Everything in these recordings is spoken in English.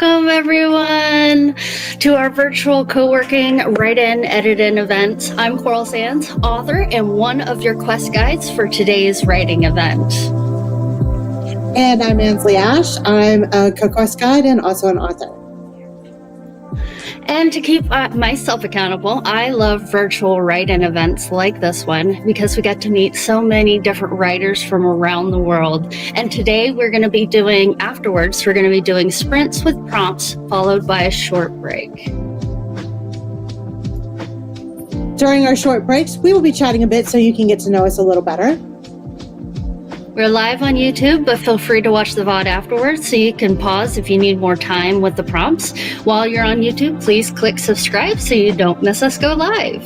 Welcome, everyone, to our virtual co-working write-in, edit-in event. I'm Coral Sands, author and one of your quest guides for today's writing event. And I'm Ansley Ashe. I'm a co-quest guide and also an author. And to keep myself accountable, I love virtual write-in events like this one because we get to meet so many different writers from around the world. And today we're going to be doing sprints with prompts followed by a short break. During our short breaks, we will be chatting a bit so you can get to know us a little better. We're live on YouTube, but feel free to watch the VOD afterwards so you can pause if you need more time with the prompts. While you're on YouTube, please click subscribe so you don't miss us go live.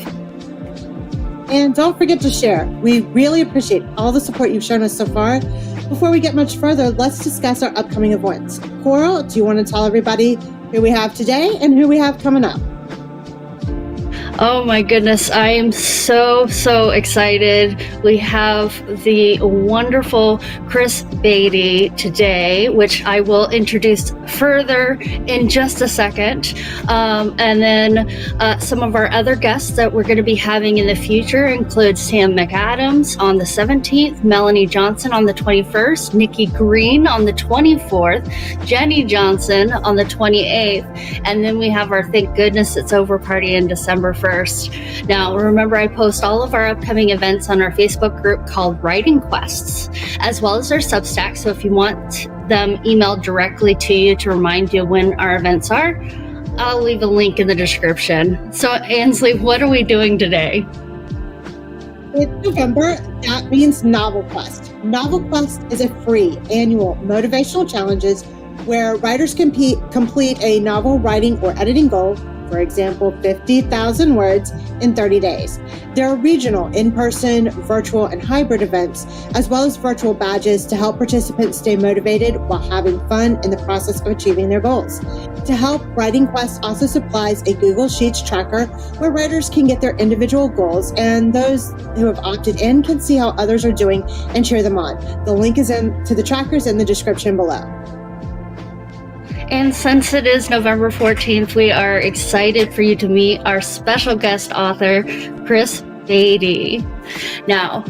And don't forget to share. We really appreciate all the support you've shown us so far. Before we get much further, let's discuss our upcoming events. Coral, do you want to tell everybody who we have today and who we have coming up? Oh my goodness, I am so excited. We have the wonderful Chris Baty today, which I will introduce further in just a second. And then some of our other guests that we're going to be having in the future include Sam McAdams on the 17th, Melanie Johnson on the 21st, Nikki Green on the 24th, Jenny Johnson on the 28th, and then we have our Thank Goodness It's Over party in December 1st. Now, remember, I post all of our upcoming events on our Facebook group called Writing Quests, as well as our Substack. So if you want them emailed directly to you to remind you when our events are, I'll leave a link in the description. So, Ansley, what are we doing today? It's November. That means Novel Quest. Novel Quest is a free annual motivational challenges where writers complete a novel writing or editing goal. For example, 50,000 words in 30 days. There are regional, in-person, virtual, and hybrid events, as well as virtual badges to help participants stay motivated while having fun in the process of achieving their goals. To help, Writing Quest also supplies a Google Sheets tracker where writers can get their individual goals, and those who have opted in can see how others are doing and cheer them on. The link is to the trackers in the description below. And since it is November 14th, we are excited for you to meet our special guest author, Chris Baty. Now,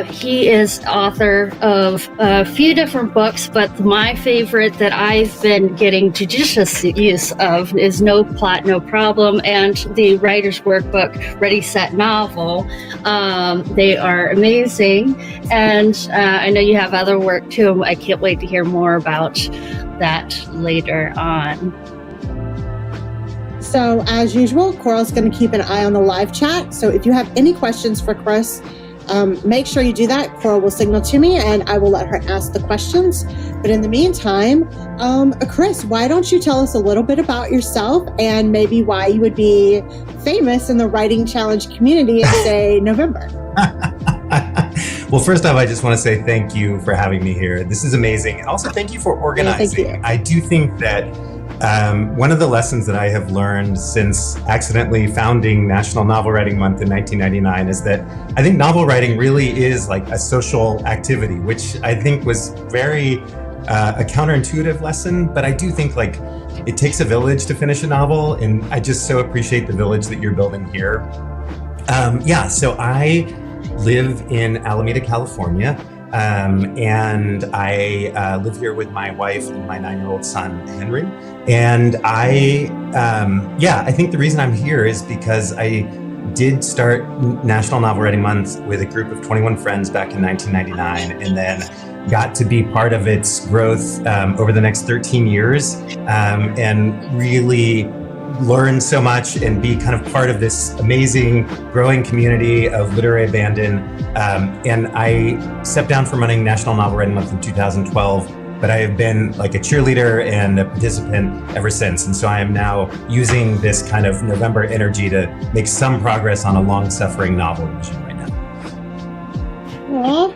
he is author of a few different books, but my favorite that I've been getting judicious use of is No Plot, No Problem, and the Writer's Workbook, Ready, Set, Novel. They are amazing, and I know you have other work too. I can't wait to hear more about that later on. So as usual, Coral's going to keep an eye on the live chat. So if you have any questions for Chris, make sure you do that. Coral will signal to me and I will let her ask the questions. But in the meantime, Chris, why don't you tell us a little bit about yourself and maybe why you would be famous in the writing challenge community in, say, November? Well, first off, I just want to say thank you for having me here. This is amazing. And also thank you for organizing. Thank you. I do think that one of the lessons that I have learned since accidentally founding National Novel Writing Month in 1999 is that I think novel writing really is like a social activity, which I think was very a counterintuitive lesson. But I do think like it takes a village to finish a novel. And I just so appreciate the village that you're building here. So I live in Alameda, California. And I live here with my wife and my 9-year-old son, Henry. And I think the reason I'm here is because I did start National Novel Writing Month with a group of 21 friends back in 1999, and then got to be part of its growth over the next 13 years, and really learn so much and be kind of part of this amazing growing community of literary abandon. And I stepped down from running National Novel Writing Month in 2012, but I have been like a cheerleader and a participant ever since. And so I am now using this kind of November energy to make some progress on a long-suffering novel mission right now. Aw.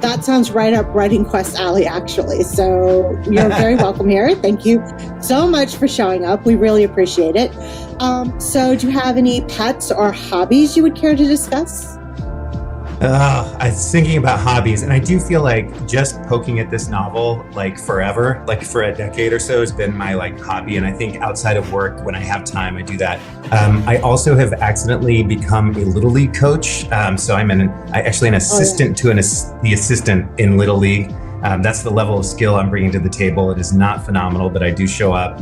That sounds right up Writing Quest alley, actually. So you're very welcome here. Thank you so much for showing up. We really appreciate it. So do you have any pets or hobbies you would care to discuss? I was thinking about hobbies, and I do feel like just poking at this novel like forever, like for a decade or so, has been my like hobby. And I think outside of work, when I have time, I do that. I also have accidentally become a Little League coach. So I'm actually an assistant to the assistant in Little League. That's the level of skill I'm bringing to the table. It is not phenomenal, but I do show up.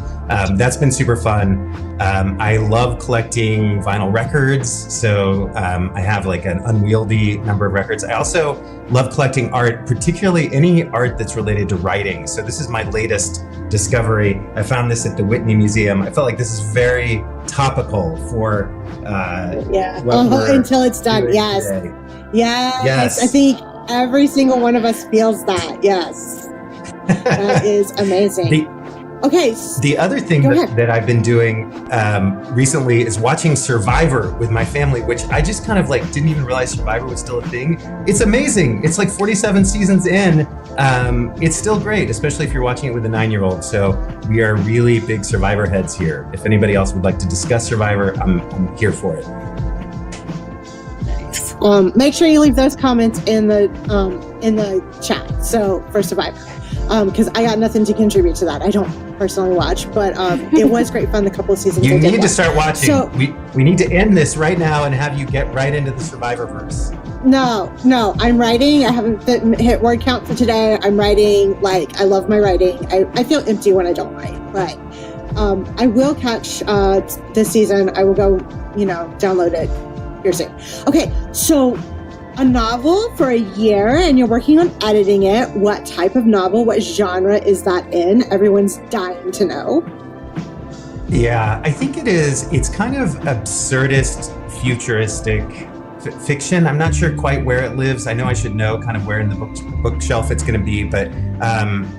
That's been super fun. I love collecting vinyl records. So I have like an unwieldy number of records. I also love collecting art, particularly any art that's related to writing. So this is my latest discovery. I found this at the Whitney Museum. I felt like this is very topical for until it's done. Yes. Yes. I think every single one of us feels that. Yes. That is amazing. The other thing that I've been doing recently is watching Survivor with my family, which I just kind of like didn't even realize Survivor was still a thing. It's amazing. It's like 47 seasons in. It's still great, especially if you're watching it with a 9-year-old. So we are really big Survivor heads here. If anybody else would like to discuss Survivor, I'm here for it. Make sure you leave those comments in the chat. So for Survivor, because I got nothing to contribute to that. I don't personally watch, but it was great fun. The couple of seasons you need to start watching. So, we need to end this right now and have you get right into the Survivor-verse. No, I'm writing. I haven't hit word count for today. I'm writing. Like, I love my writing. I feel empty when I don't write, but I will catch this season. I will go, download it here soon. Okay, so a novel for a year and you're working on editing it. What type of novel, what genre is that in? Everyone's dying to know. Yeah, I think it is. It's kind of absurdist, futuristic fiction. I'm not sure quite where it lives. I know I should know kind of where in the bookshelf it's going to be, but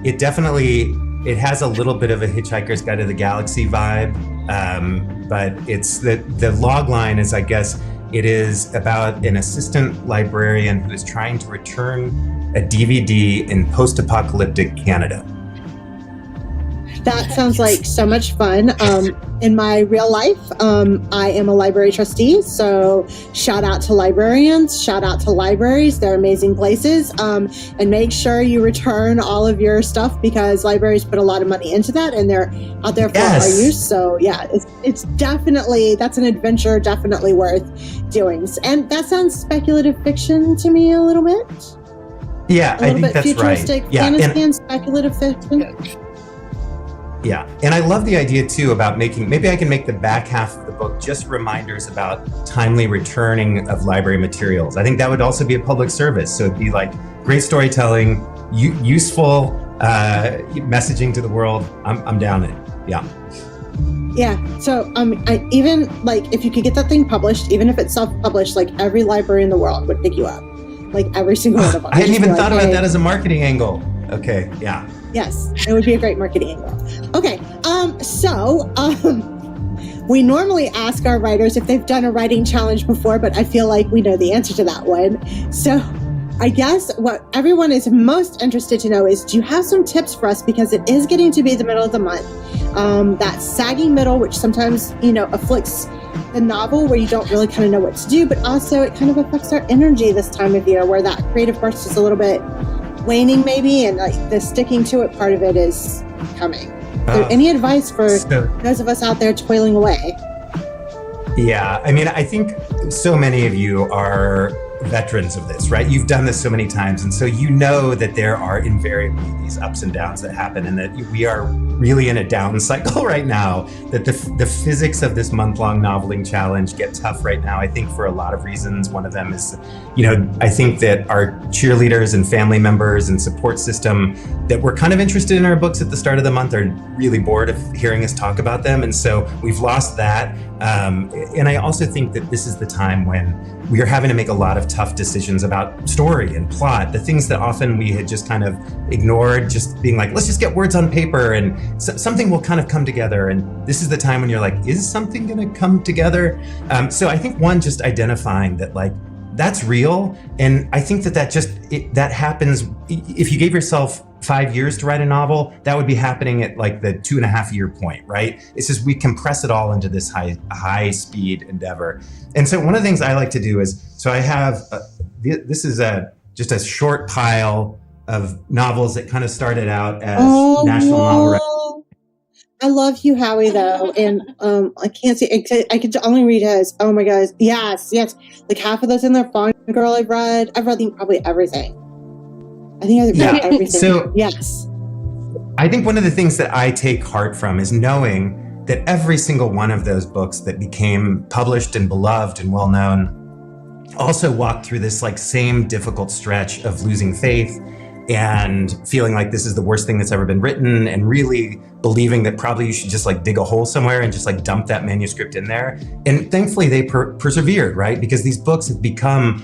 it has a little bit of a Hitchhiker's Guide to the Galaxy vibe. But it's the log line is, I guess, it is about an assistant librarian who is trying to return a DVD in post-apocalyptic Canada. That sounds like so much fun. In my real life, I am a library trustee. So shout out to librarians, shout out to libraries. They're amazing places. And make sure you return all of your stuff because libraries put a lot of money into that and they're out there for our use. So yeah, it's definitely, that's an adventure definitely worth doing. And that sounds speculative fiction to me a little bit. Yeah, I think that's futuristic, right. Yeah, fantasy and speculative fiction. Yeah, and I love the idea too about maybe I can make the back half of the book just reminders about timely returning of library materials. I think that would also be a public service. So it'd be like great storytelling, useful messaging to the world. I'm down it. Yeah. Yeah. So I even like if you could get that thing published, even if it's self-published, like every library in the world would pick you up. Like every single one of them. I hadn't even thought about that as a marketing angle. Okay. Yeah. Yes, it would be a great marketing angle. Okay, so we normally ask our writers if they've done a writing challenge before, but I feel like we know the answer to that one. So I guess what everyone is most interested to know is, do you have some tips for us? Because it is getting to be the middle of the month. That sagging middle, which sometimes, afflicts the novel where you don't really kind of know what to do, but also it kind of affects our energy this time of year where that creative burst is a little bit waning maybe, and like the sticking to it part of it is coming. So any advice for those of us out there toiling away? Yeah, I mean, I think so many of you are veterans of this, right? You've done this so many times, and so you know that there are invariably these ups and downs that happen, and that we are really in a down cycle right now, that the physics of this month-long noveling challenge get tough right now, I think for a lot of reasons. One of them is, I think that our cheerleaders and family members and support system that were kind of interested in our books at the start of the month are really bored of hearing us talk about them, and so we've lost that. And I also think that this is the time when we are having to make a lot of tough decisions about story and plot, the things that often we had just kind of ignored, just being like, let's just get words on paper and something will kind of come together. And this is the time when you're like, is something going to come together? So I think one, just identifying that like, that's real. And I think that happens. If you gave yourself 5 years to write a novel, that would be happening at like the 2.5 year point, right? It's just we compress it all into this high speed endeavor. And so one of the things I like to do is, so I have this is just a short pile of novels that kind of started out as national novel writing. I love Hugh Howey though, and I can't see. I could only read his. Oh my gosh, yes. Like half of those in there. Fine Girl, I've read probably everything. I think I've read everything. So yes, I think one of the things that I take heart from is knowing that every single one of those books that became published and beloved and well known also walked through this like same difficult stretch of losing faith and feeling like this is the worst thing that's ever been written, and really believing that probably you should just like dig a hole somewhere and just like dump that manuscript in there. And thankfully they persevered, right? Because these books have become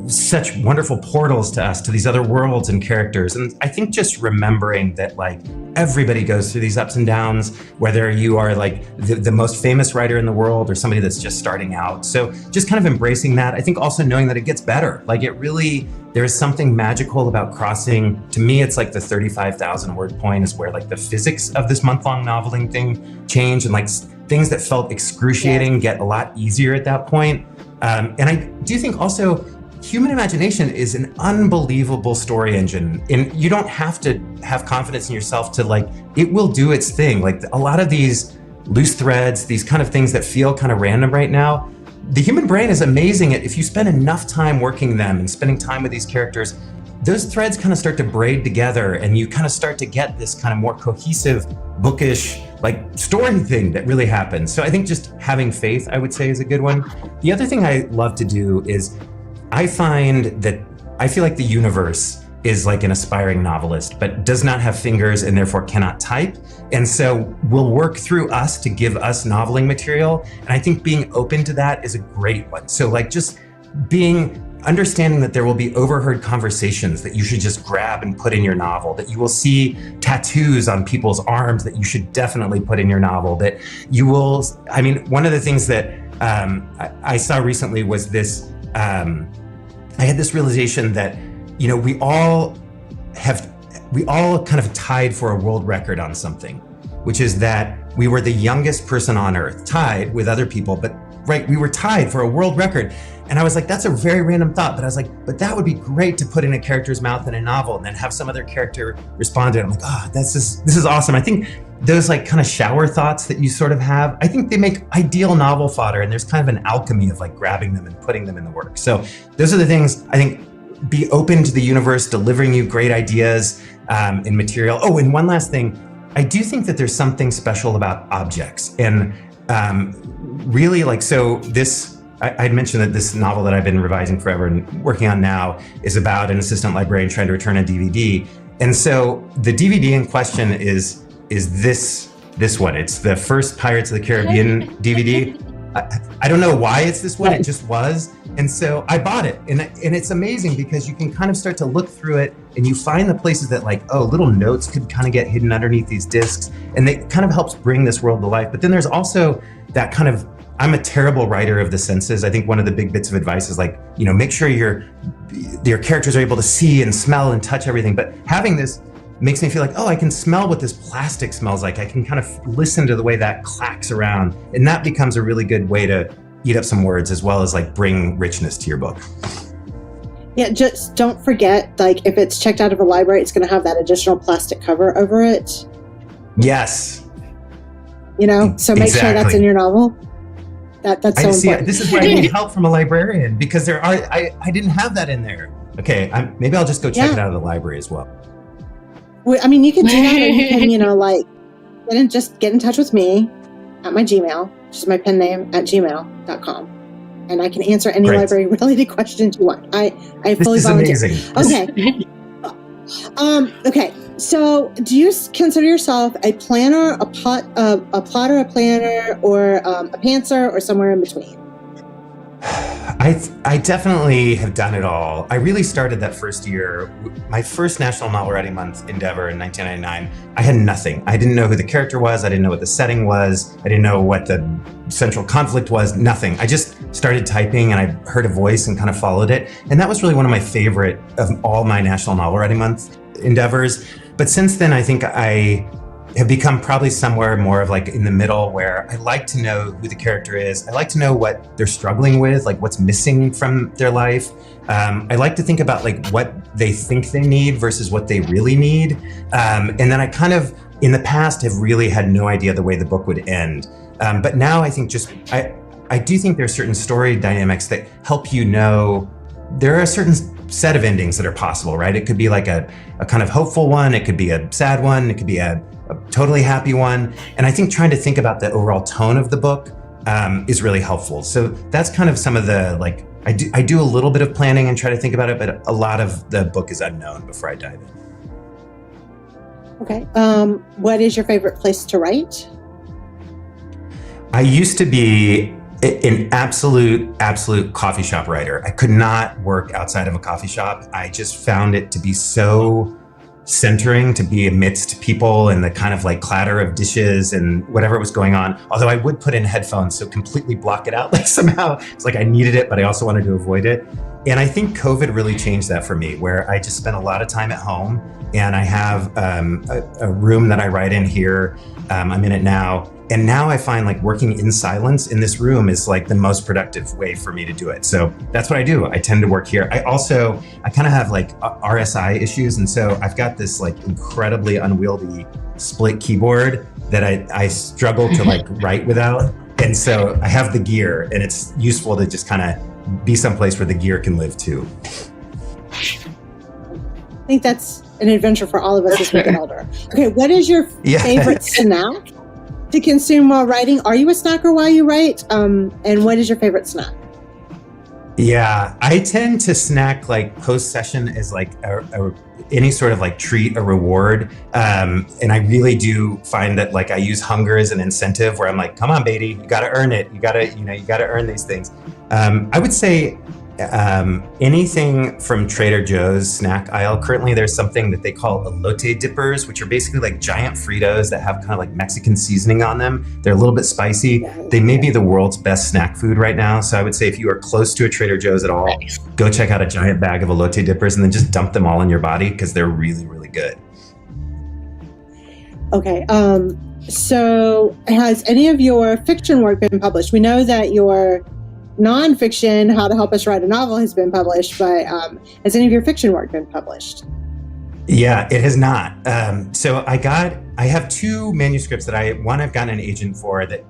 such wonderful portals to us, to these other worlds and characters. And I think just remembering that like everybody goes through these ups and downs, whether you are like the most famous writer in the world or somebody that's just starting out. So just kind of embracing that. I think also knowing that it gets better. Like it really, there is something magical about crossing. To me, it's like the 35,000 word point is where like the physics of this month-long noveling thing change, and like things that felt excruciating get a lot easier at that point. And I do think also human imagination is an unbelievable story engine, and you don't have to have confidence in yourself to like, it will do its thing. Like a lot of these loose threads, these kind of things that feel kind of random right now, the human brain is amazing at, if you spend enough time working them and spending time with these characters, those threads kind of start to braid together, and you kind of start to get this kind of more cohesive, bookish, like story thing that really happens. So I think just having faith, I would say, is a good one. The other thing I love to do is I find that I feel like the universe is like an aspiring novelist, but does not have fingers and therefore cannot type. And so will work through us to give us noveling material. And I think being open to that is a great one. So like just understanding that there will be overheard conversations that you should just grab and put in your novel, that you will see tattoos on people's arms that you should definitely put in your novel, that you will, I mean, one of the things that I saw recently was this, I had this realization that, you know, we all kind of tied for a world record on something, which is that we were the youngest person on earth, tied with other people, but right, we were tied for a world record. And I was like, that's a very random thought, but I was like, but that would be great to put in a character's mouth in a novel and then have some other character respond to it. I'm like, this is awesome. I think those like kind of shower thoughts that you sort of have, I think they make ideal novel fodder, and there's kind of an alchemy of like grabbing them and putting them in the work. So those are the things I think, be open to the universe, delivering you great ideas in material. Oh, and one last thing, I do think that there's something special about objects, and really like, so this, I'd mentioned that this novel that I've been revising forever and working on now is about an assistant librarian trying to return a DVD. And so the DVD in question is this one. It's the first Pirates of the Caribbean DVD. I don't know why it's this one, it just was. And so I bought it, and it's amazing because you can kind of start to look through it and you find the places that like, oh, little notes could kind of get hidden underneath these discs, and it kind of helps bring this world to life. But then there's also that kind of, I'm a terrible writer of the senses. I think one of the big bits of advice is like, you know, make sure your characters are able to see and smell and touch everything. But having this makes me feel like, oh, I can smell what this plastic smells like. I can kind of listen to the way that clacks around. And that becomes a really good way to eat up some words as well as like bring richness to your book. Yeah, just don't forget, like if it's checked out of a library, it's going to have that additional plastic cover over it. Yes. You know, so make sure that's in your novel. That's so important. This is where I need help from a librarian, because I didn't have that in there. Okay, maybe I'll just go check it out of the library as well. I mean, you can do that, or you can, you know, like get in touch with me at my Gmail, which is my pen name at gmail.com, and I can answer any library related questions you want. I fully volunteer. Amazing. Okay. Okay. So, do you consider yourself a planner, a plotter, a planner, or a pantser, or somewhere in between? I definitely have done it all. I really started that first year, my first National Novel Writing Month endeavor in 1999. I had nothing. I didn't know who the character was. I didn't know what the setting was. I didn't know what the central conflict was. Nothing. I just started typing, and I heard a voice and kind of followed it. And that was really one of my favorite of all my National Novel Writing Month endeavors. But since then, I think I have become probably somewhere more of like in the middle, where I like to know who the character is. I like to know what they're struggling with, like what's missing from their life. I like to think about like what they think they need versus what they really need. And then I kind of, in the past, have really had no idea the way the book would end. But now I think I do think there are certain story dynamics that help you know there are a certain set of endings that are possible, right? It could be like a kind of hopeful one. It could be a sad one. It could be a totally happy one. And I think trying to think about the overall tone of the book is really helpful. So that's kind of some of the, like, I do a little bit of planning and try to think about it, but a lot of the book is unknown before I dive in. Okay. What is your favorite place to write? I used to be an absolute coffee shop writer. I could not work outside of a coffee shop. I just found it to be so centering to be amidst people and the kind of like clatter of dishes and whatever was going on. Although I would put in headphones, so completely block it out. Like somehow it's like I needed it, but I also wanted to avoid it. And I think COVID really changed that for me, where I just spent a lot of time at home, and I have a room that I write in here. I'm in it now. And now I find like working in silence in this room is like the most productive way for me to do it. So that's what I do. I tend to work here. I kind of have like RSI issues. And so I've got this like incredibly unwieldy split keyboard that I struggle to like write without. And so I have the gear, and it's useful to just kind of be someplace where the gear can live too. I think that's an adventure for all of us as we get older. Okay, what is your favorite snack to consume while writing? Are you a snacker while you write? And what is your favorite snack? Yeah, I tend to snack like post-session as like any sort of like treat, a reward. And I really do find that like I use hunger as an incentive, where I'm like, come on, Baty, you got to earn it. You got to earn these things. I would say anything from Trader Joe's snack aisle. Currently, there's something that they call elote dippers, which are basically like giant Fritos that have kind of like Mexican seasoning on them. They're a little bit spicy. They may be the world's best snack food right now. So I would say if you are close to a Trader Joe's at all, go check out a giant bag of elote dippers and then just dump them all in your body, because they're really, really good. Okay. So has any of your fiction work been published? We know that your nonfiction, How to Help Us Write a Novel, has been published, but has any of your fiction work been published? Yeah, it has not. So I have two manuscripts that I've gotten an agent for that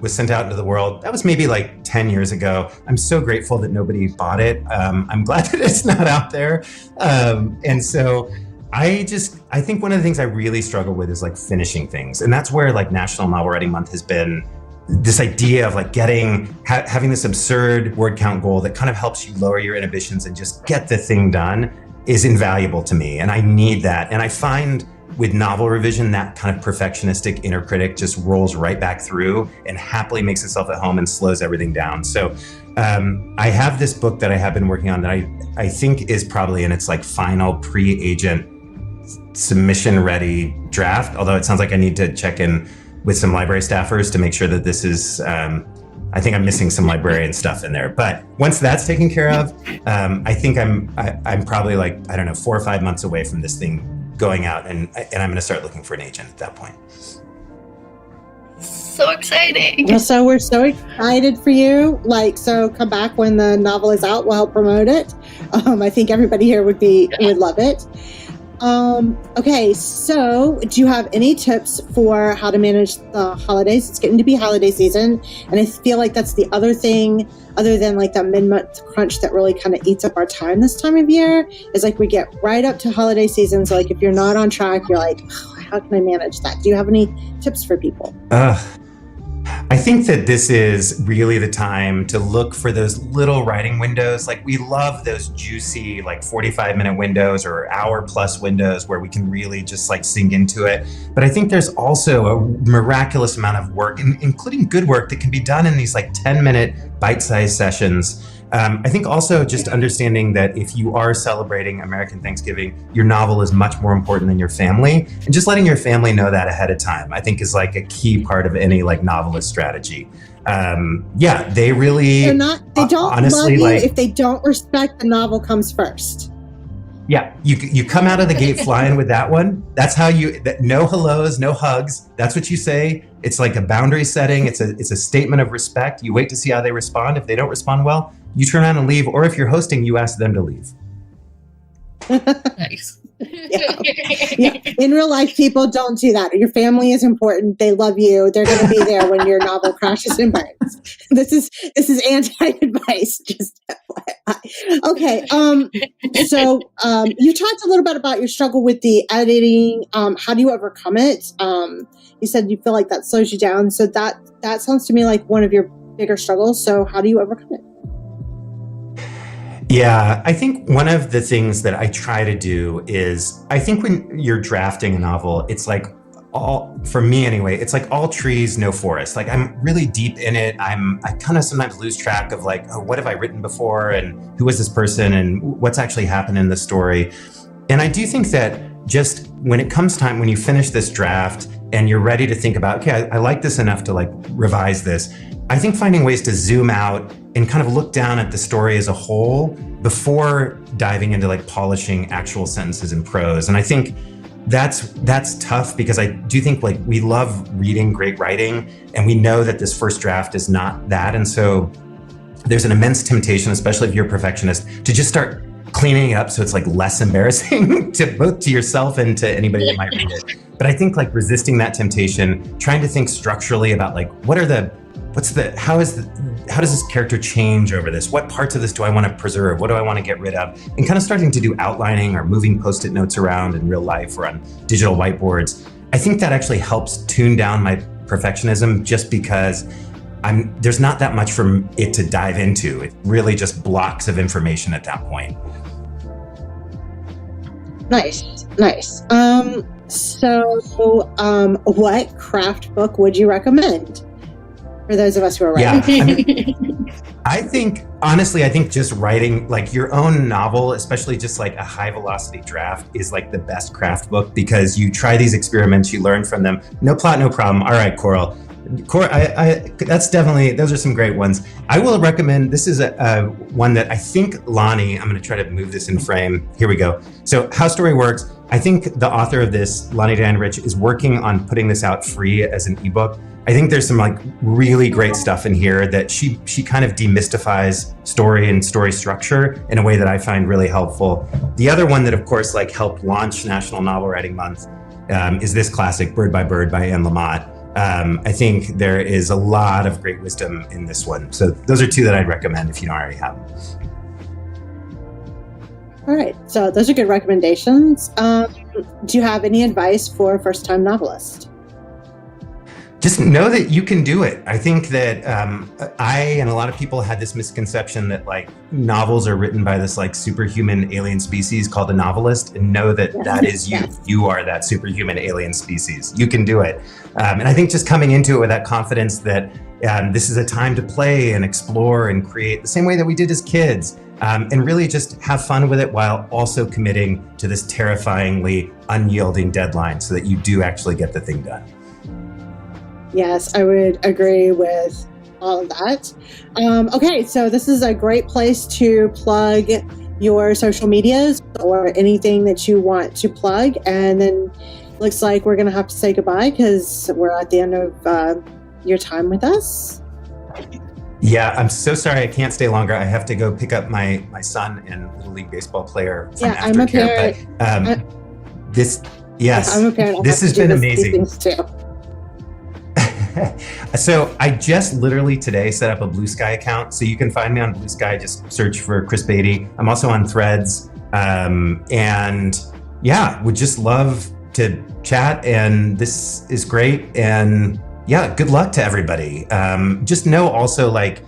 was sent out into the world. That was maybe like 10 years ago. I'm so grateful that nobody bought it. I'm glad that it's not out there. And so I think one of the things I really struggle with is like finishing things. And that's where like National Novel Writing Month has been this idea of like having this absurd word count goal that kind of helps you lower your inhibitions and just get the thing done is invaluable to me. And I need that. And I find with novel revision, that kind of perfectionistic inner critic just rolls right back through and happily makes itself at home and slows everything down. So I have this book that I have been working on that I think is probably in its like final pre-agent submission ready draft, although it sounds like I need to check in with some library staffers to make sure that this is, I think I'm missing some librarian stuff in there. But once that's taken care of, I think I'm probably like, I don't know, 4 or 5 months away from this thing going out, and I'm going to start looking for an agent at that point. So exciting. Well, so we're so excited for you. So come back when the novel is out. We'll help promote it. I think everybody here would love it. Okay, so do you have any tips for how to manage the holidays? It's getting to be holiday season, and I feel like that's the other thing, other than like that mid-month crunch, that really kind of eats up our time this time of year, is like we get right up to holiday season. So like if you're not on track, you're like, oh, how can I manage that? Do you have any tips for people? I think that this is really the time to look for those little writing windows. Like we love those juicy, like 45-minute windows or hour-plus windows where we can really just like sink into it. But I think there's also a miraculous amount of work, including good work, that can be done in these like 10-minute bite-sized sessions. I think also just understanding that if you are celebrating American Thanksgiving, your novel is much more important than your family, and just letting your family know that ahead of time, I think is like a key part of any like novelist strategy. They really, they don't honestly love you if they don't respect the novel comes first. Yeah, you come out of the gate flying with that one. That's how no hellos, no hugs. That's what you say. It's like a boundary setting. It's a statement of respect. You wait to see how they respond. If they don't respond well, you turn around and leave. Or if you're hosting, you ask them to leave. Nice. Yeah. In real life, people don't do that. Your family is important. They love you. They're going to be there when your novel crashes and burns. This is anti-advice. Just okay. So you talked a little bit about your struggle with the editing. How do you overcome it? You said you feel like that slows you down. So that sounds to me like one of your bigger struggles. So how do you overcome it? Yeah, I think one of the things that I try to do is, I think when you're drafting a novel, it's like for me anyway, it's like all trees, no forest. Like I'm really deep in it. I kind of sometimes lose track of like, oh, what have I written before? And who is this person? And what's actually happened in the story? And I do think that just when it comes time, when you finish this draft and you're ready to think about, okay, I like this enough to like revise this. I think finding ways to zoom out and kind of look down at the story as a whole before diving into like polishing actual sentences and prose. And I think that's tough because I do think like we love reading great writing and we know that this first draft is not that. And so there's an immense temptation, especially if you're a perfectionist, to just start cleaning it up so it's like less embarrassing to both to yourself and to anybody that might read it. But I think like resisting that temptation, trying to think structurally about like how does this character change over this? What parts of this do I want to preserve? What do I want to get rid of? And kind of starting to do outlining or moving Post-it notes around in real life or on digital whiteboards. I think that actually helps tune down my perfectionism just because there's not that much for it to dive into. It's really just blocks of information at that point. Nice. So what craft book would you recommend for those of us who are writing? Yeah, I think just writing like your own novel, especially just like a high velocity draft, is like the best craft book because you try these experiments, you learn from them. No plot, no problem. All right, Coral, that's definitely, those are some great ones. I will recommend, this is one that I think Lonnie, I'm going to try to move this in frame. Here we go. So How Story Works. I think the author of this, Lonnie Dan Rich, is working on putting this out free as an ebook. I think there's some like really great stuff in here that she kind of demystifies story and story structure in a way that I find really helpful. The other one that of course like helped launch National Novel Writing Month is this classic, Bird by Bird by Anne Lamott. I think there is a lot of great wisdom in this one. So those are two that I'd recommend if you don't already have them. All right, so those are good recommendations. Do you have any advice for first-time novelists? Just know that you can do it. I think that I and a lot of people had this misconception that like novels are written by this like superhuman alien species called a novelist, and know that that is you. Yes. You are that superhuman alien species. You can do it. And I think just coming into it with that confidence that this is a time to play and explore and create the same way that we did as kids, and really just have fun with it while also committing to this terrifyingly unyielding deadline so that you do actually get the thing done. Yes, I would agree with all of that. Okay, so this is a great place to plug your social medias or anything that you want to plug. And then looks like we're going to have to say goodbye because we're at the end of your time with us. Yeah, I'm so sorry I can't stay longer. I have to go pick up my son and Little League baseball player from aftercare. I'm a parent. I'm a parent. This has been amazing. Too. So I just literally today set up a Blue Sky account. So you can find me on Blue Sky, just search for Chris Baty. I'm also on Threads. And yeah, would just love to chat. And this is great. And yeah, good luck to everybody. Just know also like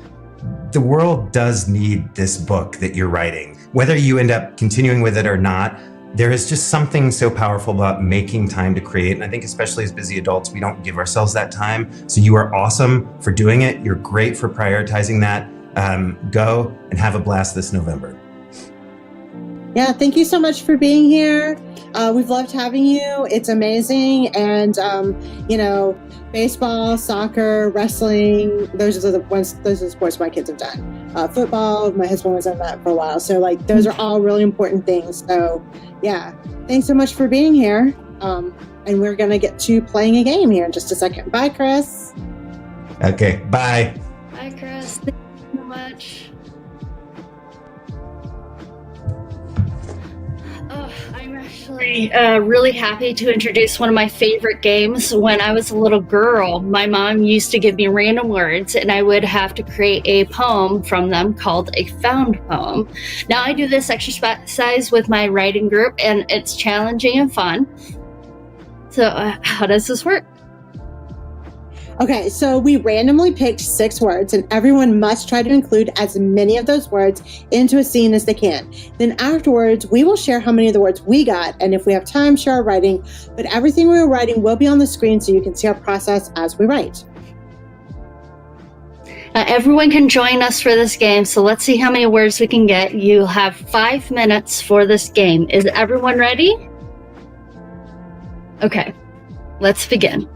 the world does need this book that you're writing. Whether you end up continuing with it or not, there is just something so powerful about making time to create. And I think especially as busy adults, we don't give ourselves that time. So you are awesome for doing it. You're great for prioritizing that. Go and have a blast this November. Yeah, thank you so much for being here. We've loved having you. It's amazing. And, baseball, soccer, wrestling, those are the sports my kids have done. football. My husband was in that for a while. So like those are all really important things. So yeah, thanks so much for being here. And we're going to get to playing a game here in just a second. Bye, Chris. Okay, bye. Hi, Chris. Thank you so much. Oh, I'm actually really happy to introduce one of my favorite games. When I was a little girl, my mom used to give me random words, and I would have to create a poem from them called a found poem. Now, I do this exercise with my writing group, and it's challenging and fun. So, how does this work? Okay, so we randomly picked 6 words, and everyone must try to include as many of those words into a scene as they can. Then afterwards, we will share how many of the words we got, and if we have time, share our writing. But everything we were writing will be on the screen so you can see our process as we write. Everyone can join us for this game, so let's see how many words we can get. You'll have 5 minutes for this game. Is everyone ready? Okay, let's begin.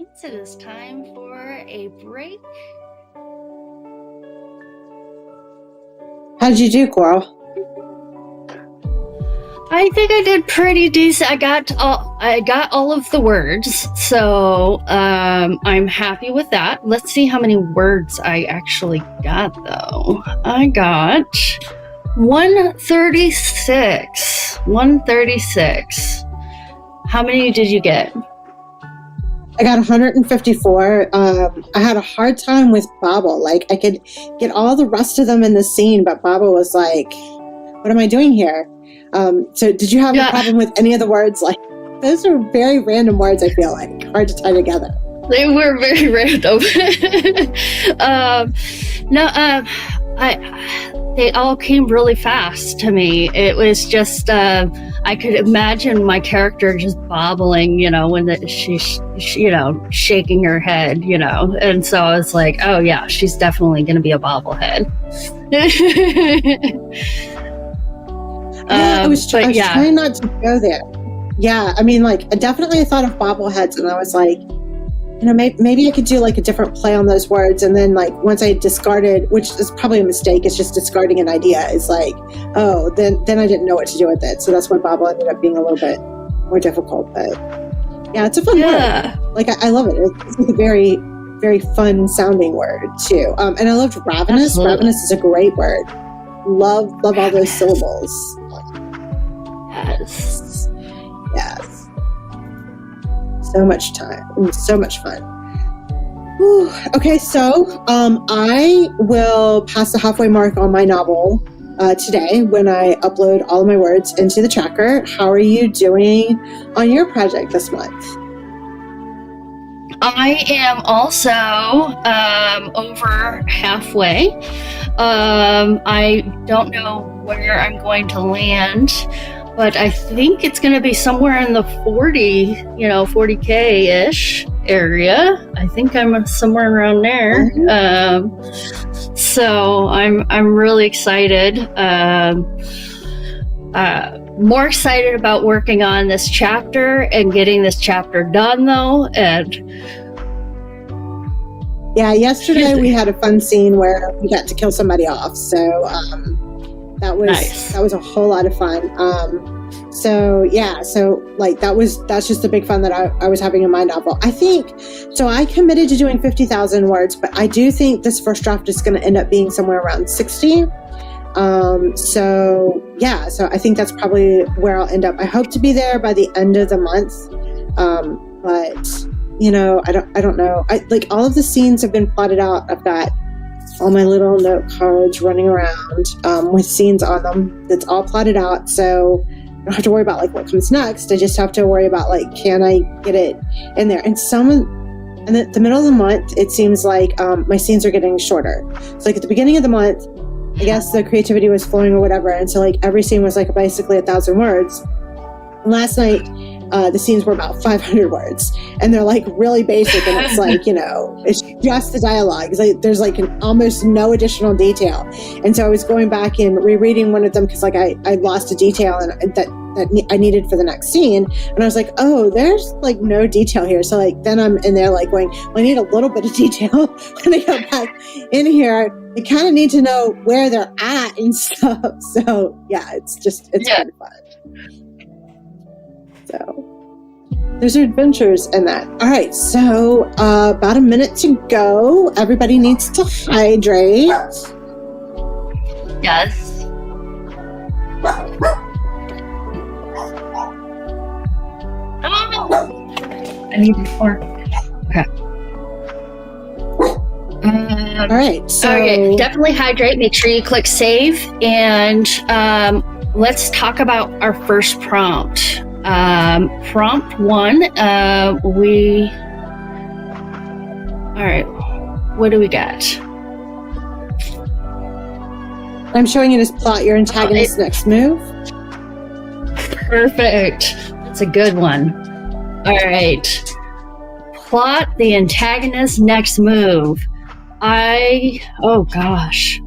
It is time for a break. How did you do, Coral? I think I did pretty decent. I got all of the words, so I'm happy with that. Let's see how many words I actually got, though. I got 136. 136. How many did you get? I got 154. I had a hard time with Bobble. Like, I could get all the rest of them in the scene, but Bobble was like, what am I doing here? So did you have a problem with any of the words? Like, those are very random words, I feel like. Hard to tie together. They were very random. They all came really fast to me. It was just, I could imagine my character just bobbling, when she's, shaking her head, and so I was like, oh yeah, she's definitely going to be a bobblehead. I was trying not to go there. Yeah, I mean, like, I definitely thought of bobbleheads, and I was like, maybe I could do like a different play on those words. And then, like, once I discarded, which is probably a mistake, it's just discarding an idea. It's like, oh, then I didn't know what to do with it. So that's why Bobble ended up being a little bit more difficult. But yeah, it's a fun word. Like, I love it. It's a very, very fun sounding word too. And I loved ravenous. Absolutely. Ravenous is a great word. Love all those syllables. Yes. So much time. So much fun. Whew. Okay, so I will pass the halfway mark on my novel today when I upload all of my words into the tracker. How are you doing on your project this month? I am also over halfway. I don't know where I'm going to land, but I think it's going to be somewhere in the 40K-ish area. I think I'm somewhere around there. So I'm really excited. More excited about working on this chapter and getting this chapter done, though. And yeah, yesterday we had a fun scene where we got to kill somebody off. So that was nice. That was a whole lot of fun. So that's just the big fun that I was having in my novel. I think so. I committed to doing 50,000 words, but I do think this first draft is going to end up being somewhere around 60. So I think that's probably where I'll end up. I hope to be there by the end of the month. But I don't know. Like, all of the scenes have been plotted out. I've got all my little note cards running around, with scenes on them. That's all plotted out. So I don't have to worry about like what comes next. I just have to worry about like, can I get it in there? And in the middle of the month, it seems like, my scenes are getting shorter. So like at the beginning of the month, I guess the creativity was flowing or whatever. And so like every scene was like basically 1,000 words. And last night, the scenes were about 500 words, and they're like really basic. And it's like, it's just the dialogue. It's like, there's like almost no additional detail. And so I was going back and rereading one of them because like I lost a detail and that I needed for the next scene. And I was like, oh, there's like no detail here. So like, then I'm in there like going, well, I need a little bit of detail. When I go back in here, I kind of need to know where they're at and stuff. So yeah, it's kind of fun. So there's adventures in that. All right, so about a minute to go. Everybody needs to hydrate. Yes. I need more. Okay. All right. So okay, definitely hydrate. Make sure you click save, and let's talk about our first prompt. Prompt 1. All right. What do we got? I'm showing you this plot your antagonist's next move. Perfect. That's a good one. All right. Plot the antagonist's next move. Oh gosh.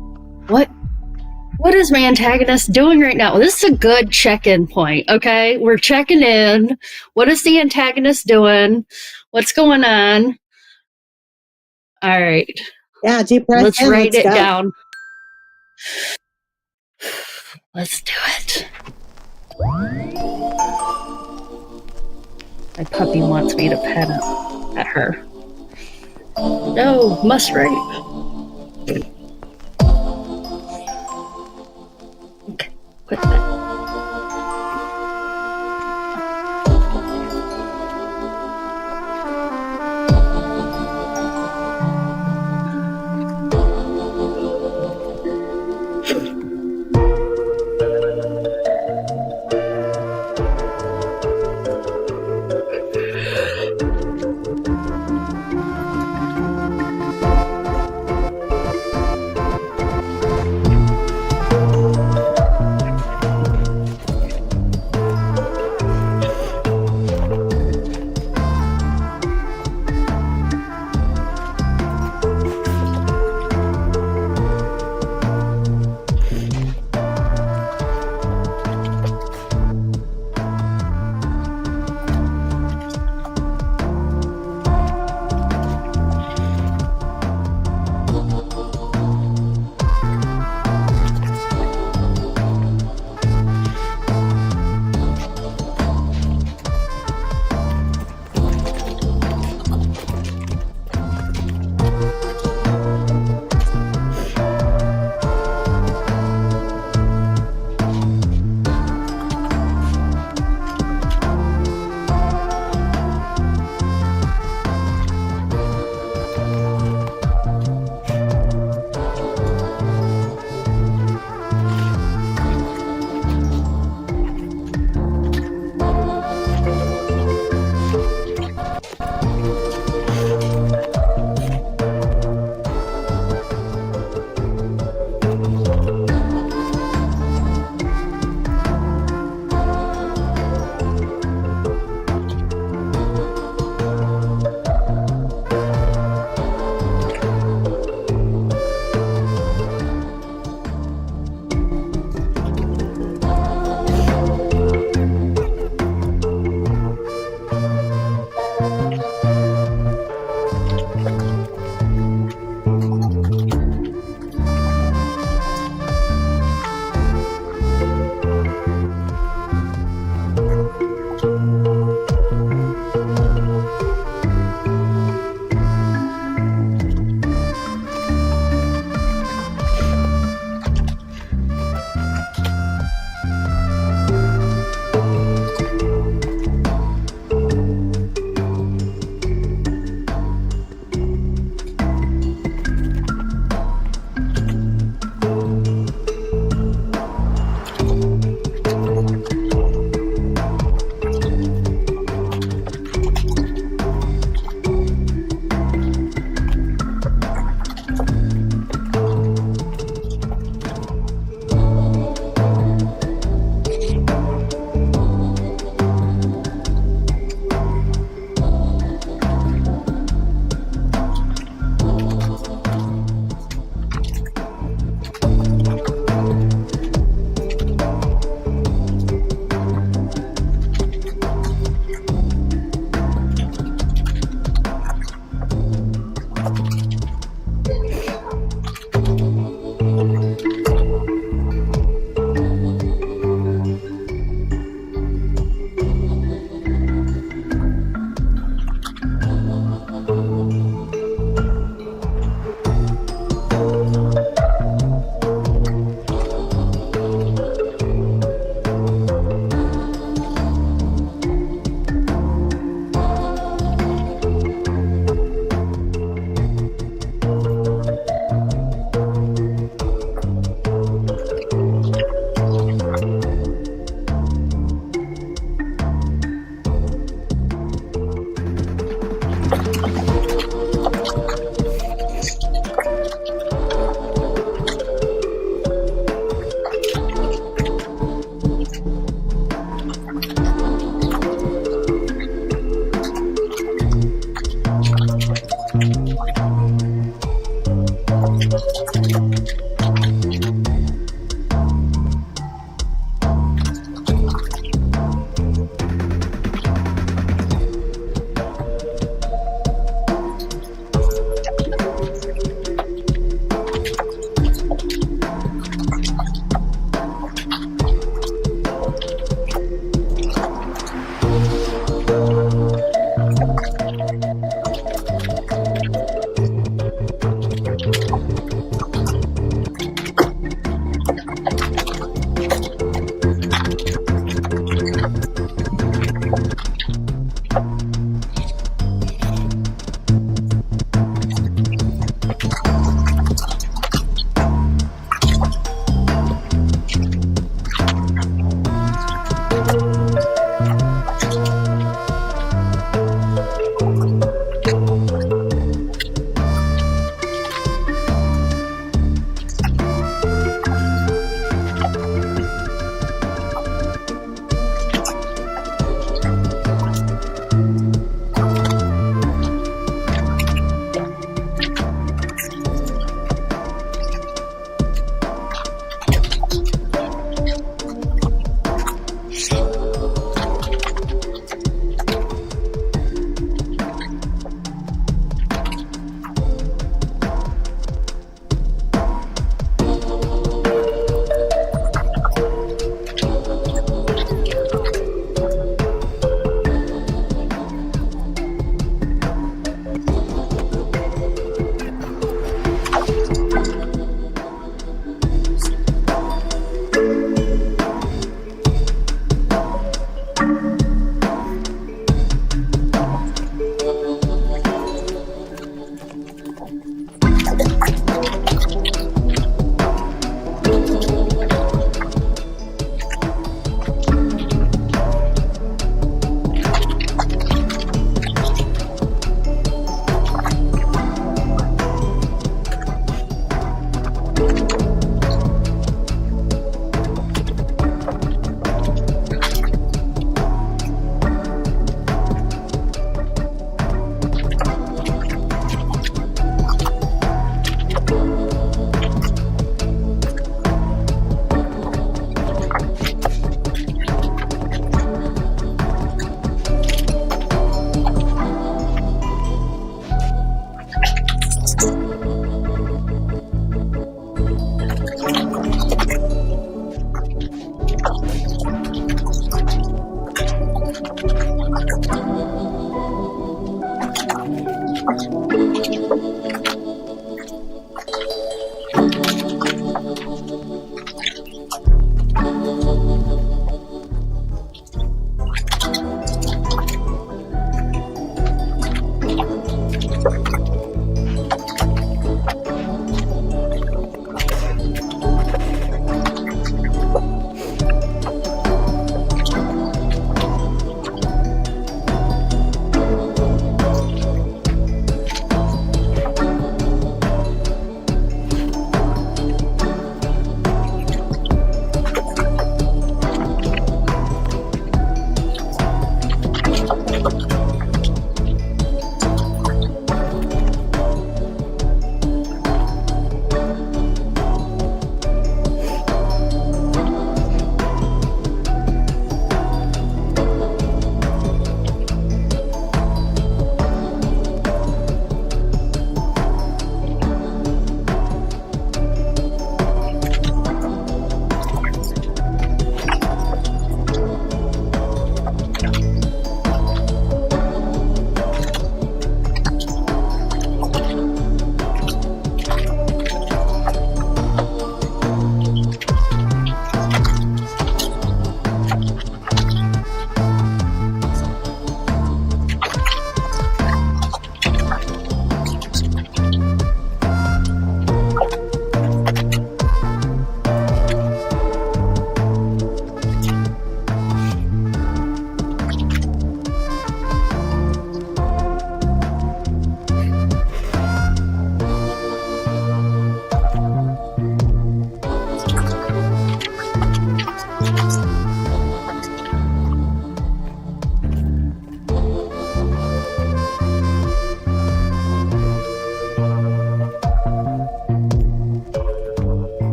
What is my antagonist doing right now? Well, this is a good check-in point, okay? We're checking in. What is the antagonist doing? What's going on? All right. Yeah, deep breath. Let's in, write let's it go. down. Let's do it. My puppy wants me to pet at her. No, must write. Okay, quit that.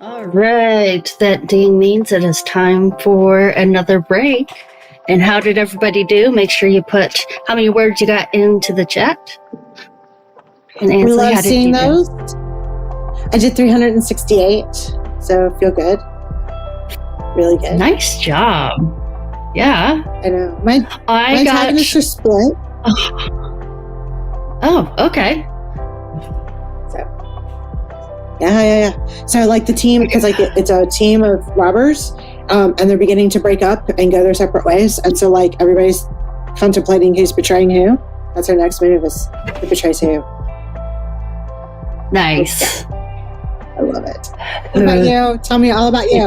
All right, that ding means it is time for another break. And how did everybody do? Make sure you put how many words you got into the chat. And Ansley, we love how did seeing you those. I did 368, so feel good. Really do? good. Nice job. Yeah. I know. My antagonists are split. Oh, okay. Yeah. So like the team, because like it's a team of robbers, and they're beginning to break up and go their separate ways. And so like everybody's contemplating who's betraying who. That's our next move, is who betrays who. Nice. I love it. What about you? Tell me all about you.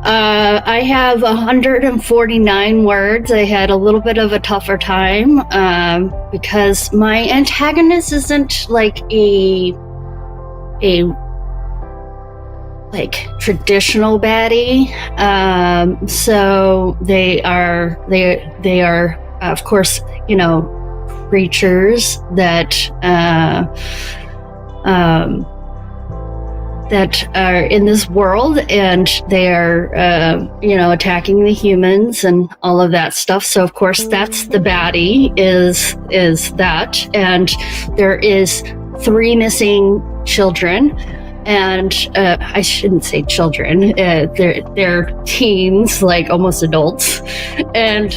I have 149 words. I had a little bit of a tougher time because my antagonist isn't like a like traditional baddie. So they are of course, you know, creatures that that are in this world, and they are you know, attacking the humans and all of that stuff. So of course that's the baddie, is that. And there is 3 missing children, and I shouldn't say children, they're teens, like almost adults, and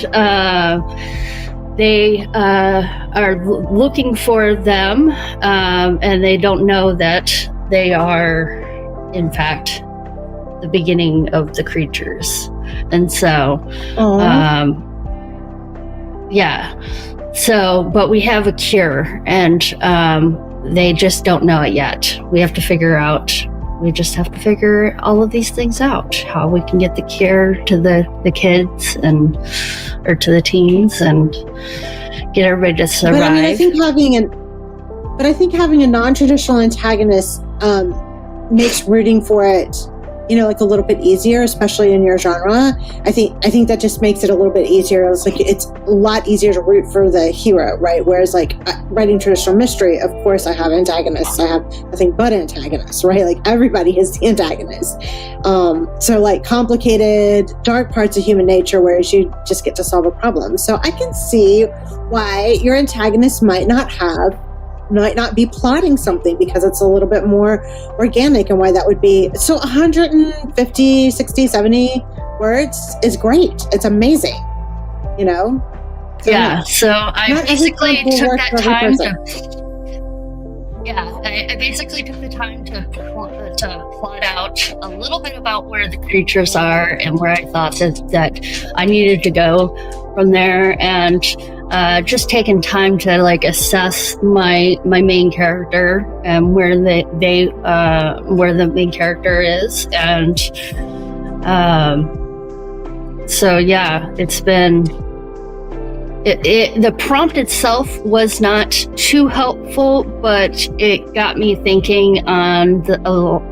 they are looking for them, and they don't know that they are, in fact, the beginning of the creatures. And so, yeah. So, but we have a cure, and they just don't know it yet. We just have to figure all of these things out, how we can get the cure to the kids or to the teens, and get everybody to survive. But I mean, I think having a non-traditional antagonist makes rooting for it, you know, like a little bit easier, especially in your genre. I think that just makes it a little bit easier. It's like, it's a lot easier to root for the hero, right? Whereas like writing traditional mystery, of course I have antagonists. I have nothing but antagonists, right? Like everybody is the antagonist. So like complicated, dark parts of human nature, whereas you just get to solve a problem. So I can see why your antagonist might not be plotting something, because it's a little bit more organic, and why that would be. So 150, 60, 70 words is great. It's amazing, you know? So yeah, so I basically took that time to... Yeah, I basically took the time to plot out a little bit about where the creatures are and where I thought that I needed to go from there, and just taking time to like assess my main character and where where the main character is, and so yeah, it's been. The prompt itself was not too helpful, but it got me thinking on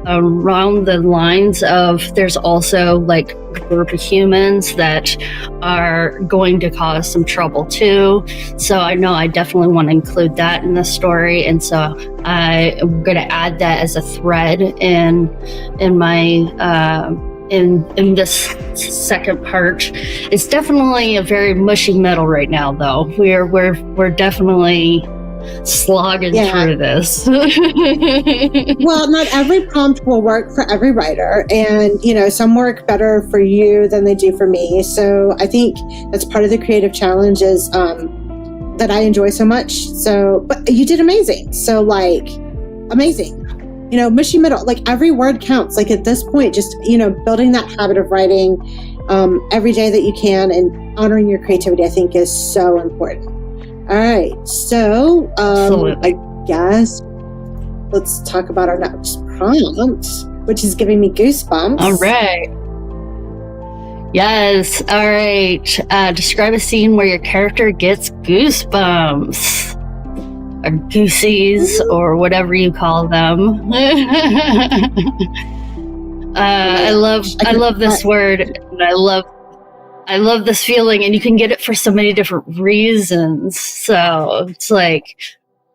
around the lines of, there's also like a group of humans that are going to cause some trouble too. So I know I definitely want to include that in the story, and so I'm going to add that as a thread in my in this second part. It's definitely a very mushy middle right now, though. We're definitely slogging through this. Well, not every prompt will work for every writer, and you know, some work better for you than they do for me. So I think that's part of the creative challenge, is that I enjoy so much. So, but you did amazing. So like, amazing. You know, mushy middle, like every word counts. Like at this point, just, you know, building that habit of writing every day that you can, and honoring your creativity, I think is so important. All right. So I guess let's talk about our next prompt, which is giving me goosebumps. All right. Yes. All right. Describe a scene where your character gets goosebumps. Or goosies, or whatever you call them. I love this word, and I love this feeling, and you can get it for so many different reasons. So it's like,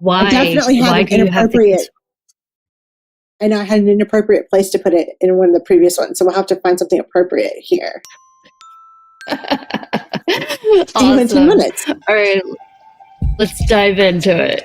why? I definitely had an inappropriate. I know I had an inappropriate place to put it in one of the previous ones, so we'll have to find something appropriate here. Awesome. In 2 minutes. All right. Let's dive into it.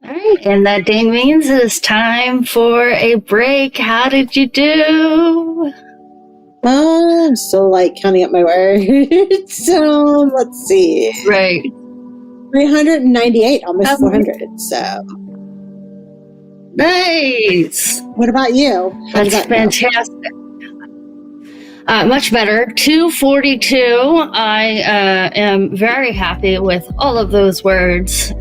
All right, and that ding means it's time for a break. How did you do? I'm still like counting up my words. So let's see. Right. 398, almost 400. So Nice. what about you? How did That's that go? fantastic. Much better. 242. I am very happy with all of those words.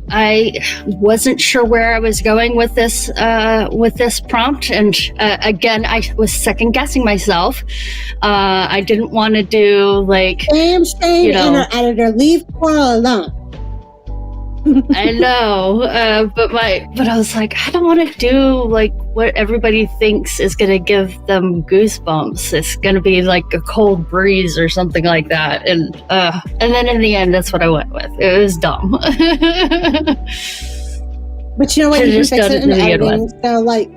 I wasn't sure where I was going with this prompt, and again, I was second guessing myself. I didn't want to do like Shame, you know. inner editor, leave Cora alone. I know, but I was like, I don't want to do like what everybody thinks is going to give them goosebumps. It's going to be like a cold breeze or something like that, and then in the end, that's what I went with. It was dumb. But you know what? You can Just fix done it it in to begin editing. So like,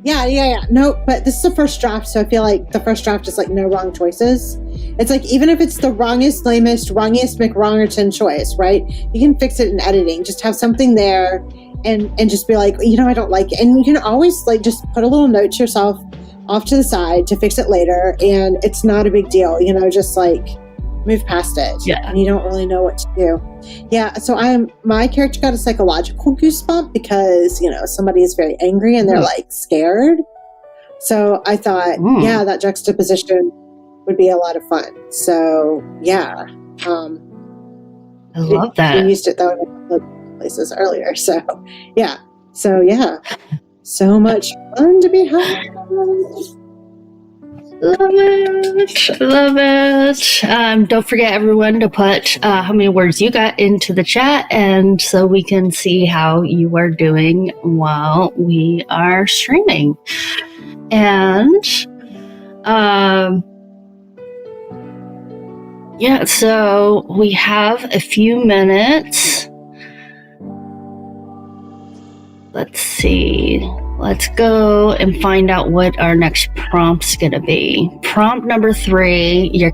yeah. No, but this is the first draft, so I feel like the first draft is like no wrong choices. It's like even if it's the wrongest, lamest, wrongest McWrongerton choice, right? You can fix it in editing. Just have something there, and just be like, I don't like it, and you can always like just put a little note to yourself off to the side to fix it later, and it's not a big deal. Just like move past it. Yeah. And you don't really know what to do. Yeah. So my character got a psychological goosebump because somebody is very angry and they're like scared. So I thought, that juxtaposition would be a lot of fun. So yeah, I love that. We used it though in a couple of places earlier. So yeah. So much fun to be had. Love it. Love it. Don't forget, everyone, to put how many words you got into the chat, and so we can see how you are doing while we are streaming. And yeah, so we have a few minutes. Let's see. Let's go and find out what our next prompt's gonna be. Prompt number 3, your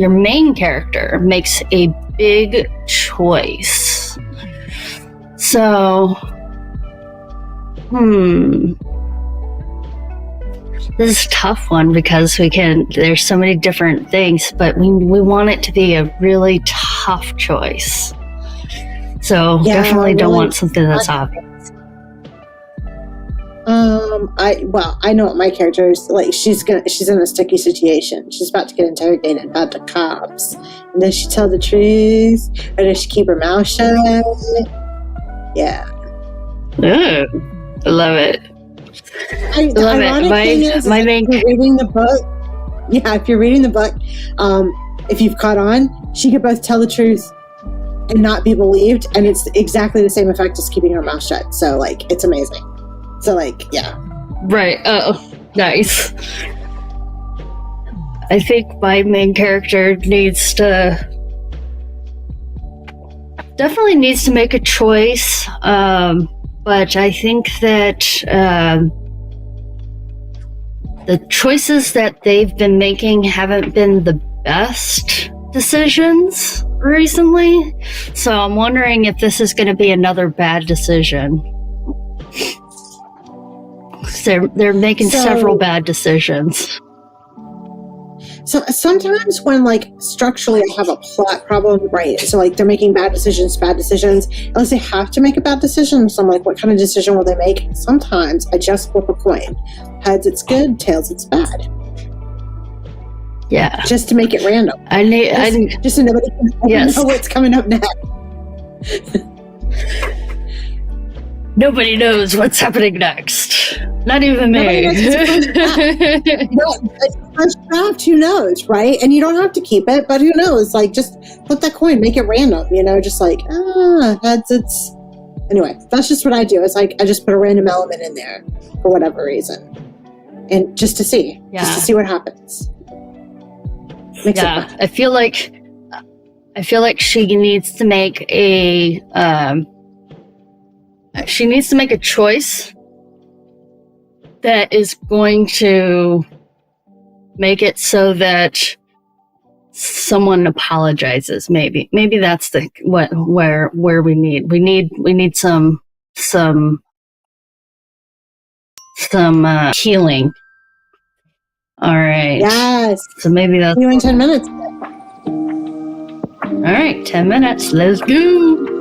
main character makes a big choice. So, this is a tough one because there's so many different things, but we want it to be a really tough choice. So definitely don't want something that's obvious. I know what my character is like. She's in a sticky situation. She's about to get interrogated by the cops. And does she tell the truth, or does she keep her mouth shut? Yeah. Ooh, I love it. I love it. My main reading the book. Yeah, if you're reading the book, if you've caught on, she could both tell the truth and not be believed, and it's exactly the same effect as keeping her mouth shut. So like, it's amazing. So like, yeah. Right. Oh, nice. I think my main character definitely needs to make a choice. But I think that the choices that they've been making haven't been the best decisions recently. So I'm wondering if this is going to be another bad decision. They're making several bad decisions. So sometimes when like structurally I have a plot problem, right? So like they're making bad decisions, unless they have to make a bad decision. So I'm like, what kind of decision will they make? Sometimes I just flip a coin. Heads, it's good. Tails, it's bad. Yeah. Just to make it random. Just so nobody can know what's coming up next. Nobody knows what's happening next. Not even me. It's first draft, who knows, right? And you don't have to keep it, but who knows? Like, just flip that coin, make it random, just like, heads, it's... Anyway, that's just what I do. It's like, I just put a random element in there for whatever reason. And just to see what happens. Makes it fun. I feel like she needs to make a choice that is going to make it so that someone apologizes. Maybe that's where we need some healing. All right. Yes. So maybe that's you in 10 minutes. All right, 10 minutes. Let's go.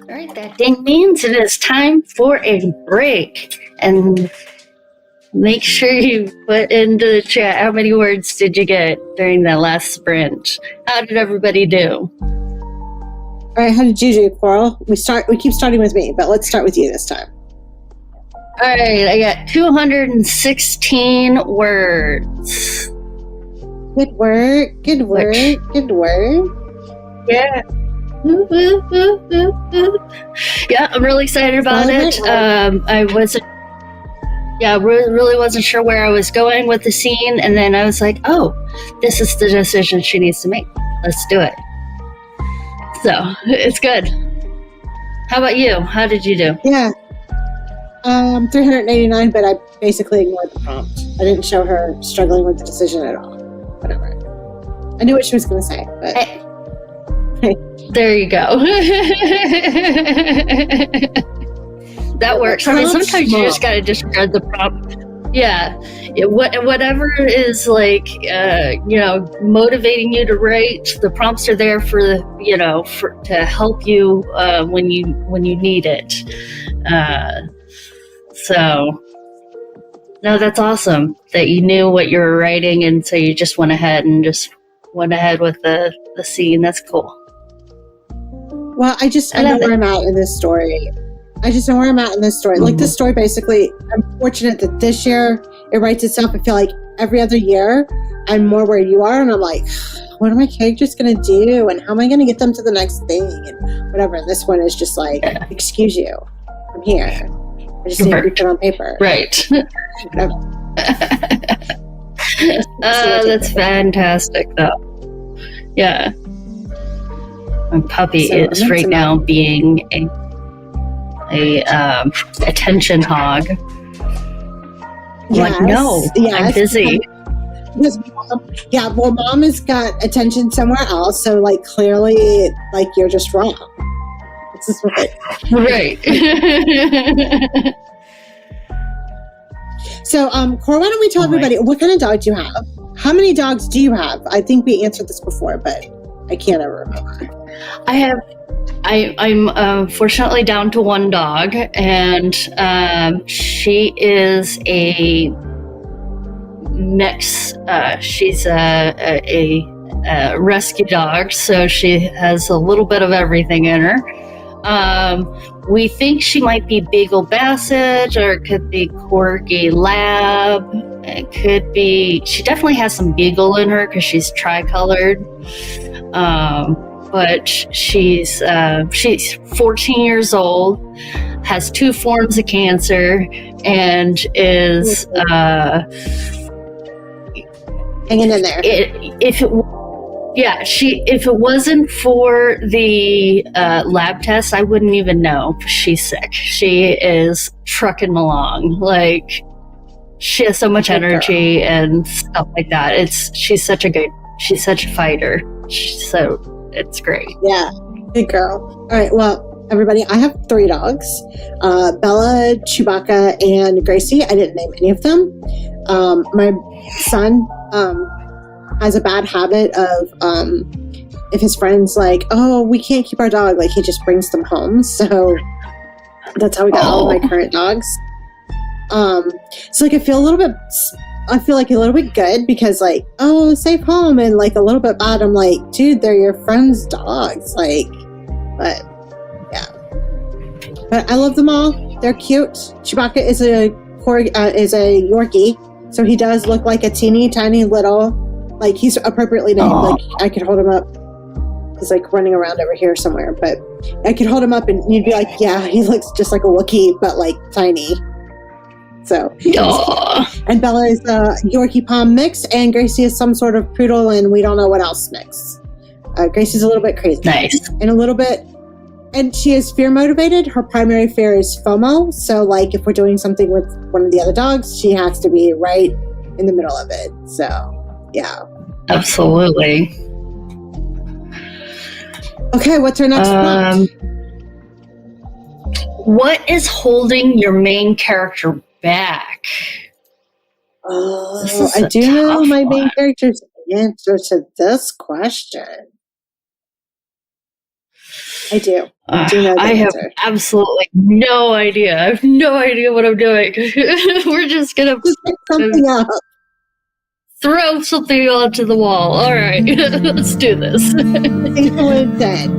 All right, that ding means it is time for a break. And make sure you put into the chat how many words did you get during that last sprint? How did everybody do? All right, how did you do, Coral? We keep starting with me, but let's start with you this time. All right, I got 216 words. Good work. Good work. Good work. Yeah. Yeah, I'm really excited about it. I wasn't, really wasn't sure where I was going with the scene, and then I was like, oh, this is the decision she needs to make. Let's do it. So, it's good. How about you? How did you do? Yeah. 389, but I basically ignored the prompt. I didn't show her struggling with the decision at all. Whatever. I knew what she was going to say, but... Hey. There you go. That works. I mean, sometimes you just gotta disregard the prompt. Yeah, whatever is like, motivating you to write. The prompts are there for to help you when you need it. So, no, that's awesome that you knew what you were writing, and so you just went ahead with the scene. That's cool. Well, I know where I'm at in this story. Like this story, basically, I'm fortunate that this year it writes itself. I feel like every other year I'm more where you are, and I'm like, what are my characters going to do? And how am I going to get them to the next thing? And whatever. And this one is just like, excuse you, I'm here. I just need to be put on paper. Right. That's fantastic, though. Yeah. My puppy is right now being a attention hog. Yes, like, no, I'm busy. Mom has got attention somewhere else, so like clearly, like you're just wrong. It's just right. So, Cora, why don't we tell everybody what kind of dog do you have? How many dogs do you have? I think we answered this before, but I can't ever remember. I'm fortunately down to one dog, and she is a mix. She's a rescue dog, so she has a little bit of everything in her. We think she might be Beagle Basset, or it could be Corgi Lab. It could be. She definitely has some Beagle in her because she's tricolored. But she's 14 years old, has 2 forms of cancer, and is hanging in there. If it wasn't for the lab test, I wouldn't even know she's sick. She is trucking along. Like, she has so much energy and stuff like that. She's such a fighter. So it's great. Yeah, good girl. All right, well, everybody, I have 3 dogs, Bella, Chewbacca, and Gracie. I didn't name any of them. My son has a bad habit of if his friends like, oh, we can't keep our dog, like he just brings them home. So that's how we got all of my current dogs. So like I feel like a little bit good because like, oh, safe home, and like a little bit bad. I'm like, dude, they're your friends' dogs. Like, but yeah, but I love them all. They're cute. Chewbacca is a Yorkie, so he does look like a teeny tiny little, like he's appropriately named. Like I could hold him up. He's like running around over here somewhere, but I could hold him up and you'd be like, yeah, he looks just like a Wookiee, but like tiny. So, Aw, and Bella is a Yorkie Pom mix, and Gracie is some sort of poodle, and we don't know what else mix. Gracie's a little bit crazy. nice. And she is fear motivated. Her primary fear is FOMO. So, like, if we're doing something with one of the other dogs, she has to be right in the middle of it. So, yeah. Absolutely. Okay, what's our next prompt? What is holding your main character back? This is I a do know tough my main one. character's answer to this question. I do. I do know the I have answer. absolutely no idea. I have no idea what I'm doing. We're just gonna Just pick something up. throw something onto the wall. All right, let's do this. People are dead.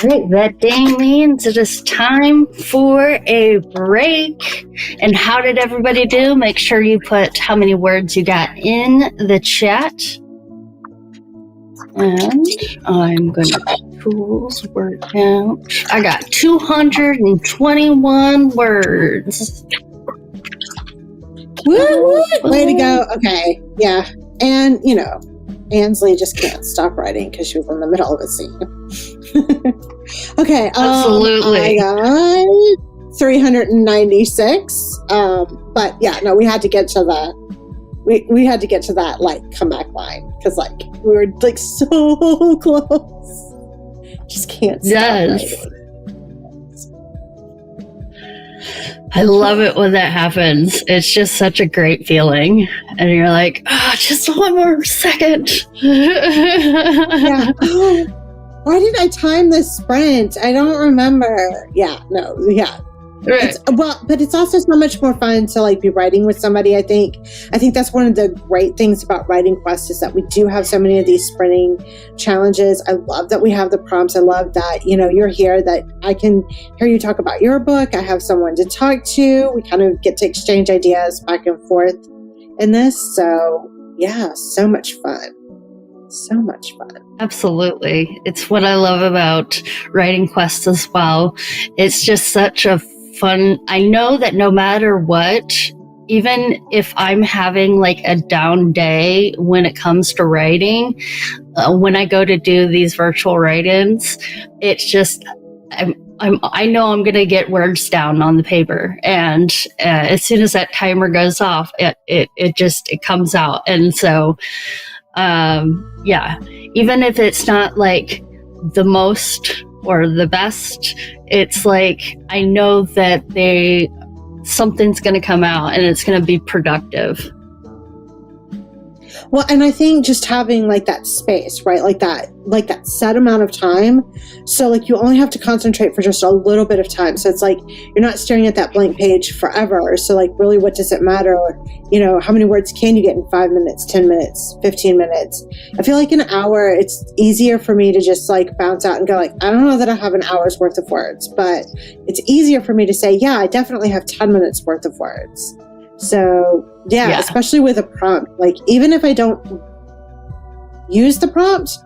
All right, that dang means it is time for a break. And how did everybody do? Make sure you put how many words you got in the chat. And I'm going to Tools, word count. I got 221 words. Woo! Way to go. Okay. Yeah. And, Ansley just can't stop writing because she was in the middle of a scene. Okay. Absolutely. I got 396. But yeah, no, we had to get to that. We had to get to that comeback line because we were so close. Just can't stop writing. I love it when that happens. It's just such a great feeling. And you're like, just one more second. Yeah. Why did I time this sprint? I don't remember. Yeah, no, yeah. Right. But it's also so much more fun to be writing with somebody. I think that's one of the great things about writing Quest is that we do have so many of these sprinting challenges. I love that we have the prompts. I love that you're here, that I can hear you talk about your book. I have someone to talk to. We kind of get to exchange ideas back and forth in this. So yeah, so much fun. So much fun. Absolutely. It's what I love about writing Quest as well. It's just such a fun. I know that no matter what, even if I'm having a down day when it comes to writing, when I go to do these virtual write-ins, it's just I know I'm going to get words down on the paper, and as soon as that timer goes off, it comes out. And so yeah, even if it's not the most or the best, it's I know that something's going to come out and it's going to be productive. Well, and I think just having that space, right? That set amount of time. So you only have to concentrate for just a little bit of time. So it's you're not staring at that blank page forever. So really, what does it matter? How many words can you get in 5 minutes, 10 minutes, 15 minutes? I feel an hour, it's easier for me to just bounce out and go I don't know that I have an hour's worth of words, but it's easier for me to say, yeah, I definitely have 10 minutes worth of words. So yeah, especially with a prompt, even if I don't use the prompt,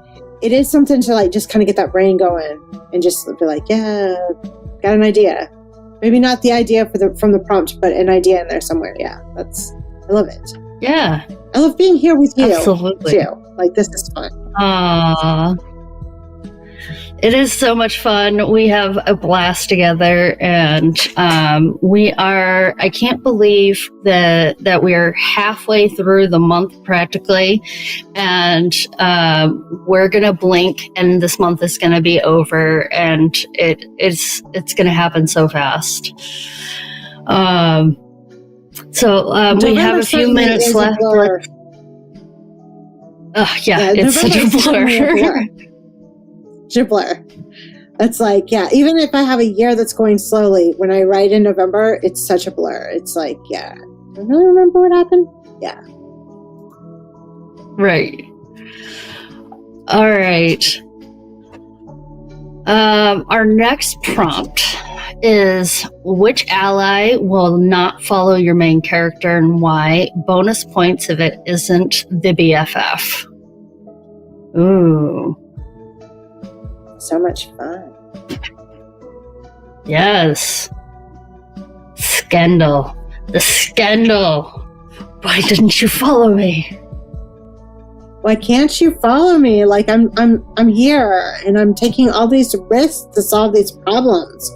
it is something to just kind of get that brain going and just be yeah, got an idea. Maybe not the idea from the prompt, but an idea in there somewhere. Yeah, I love it. Yeah. I love being here with you. Absolutely. Too. This is fun. Aww. It is so much fun. We have a blast together, and I can't believe that we're halfway through the month practically, and we're going to blink and this month is going to be over, and it's going to happen so fast. So we have a few minutes left. Yeah, it's such a blur. Blur. It's even if I have a year that's going slowly, when I write in November, it's such a blur. It's yeah, I really remember what happened. Yeah. Right. All right. Our next prompt is, which ally will not follow your main character and why? Bonus points if it isn't the BFF. Ooh. So much fun. Yes. Scandal. The scandal. Why didn't you follow me? Why can't you follow me? I'm here and I'm taking all these risks to solve these problems.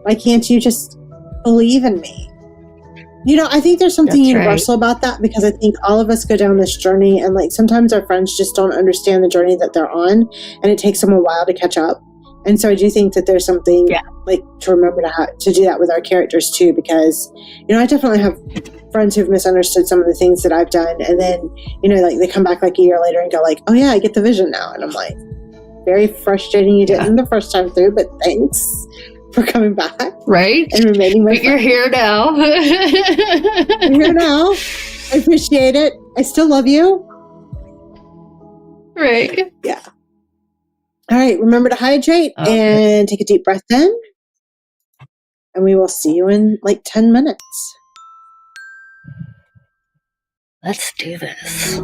Why can't you just believe in me? I think there's something universal about that, because I think all of us go down this journey, and sometimes our friends just don't understand the journey that they're on, and it takes them a while to catch up. And so I do think that there's something to remember to do that with our characters too, because I definitely have friends who've misunderstood some of the things that I've done, and then they come back a year later and go oh yeah, I get the vision now, and I'm very frustrating you didn't the first time through, but thanks for coming back. Right. And remaining my friend. You're here now. You're here now. I appreciate it. I still love you. Right. Yeah. All right. Remember to hydrate and take a deep breath in. And we will see you in 10 minutes. Let's do this.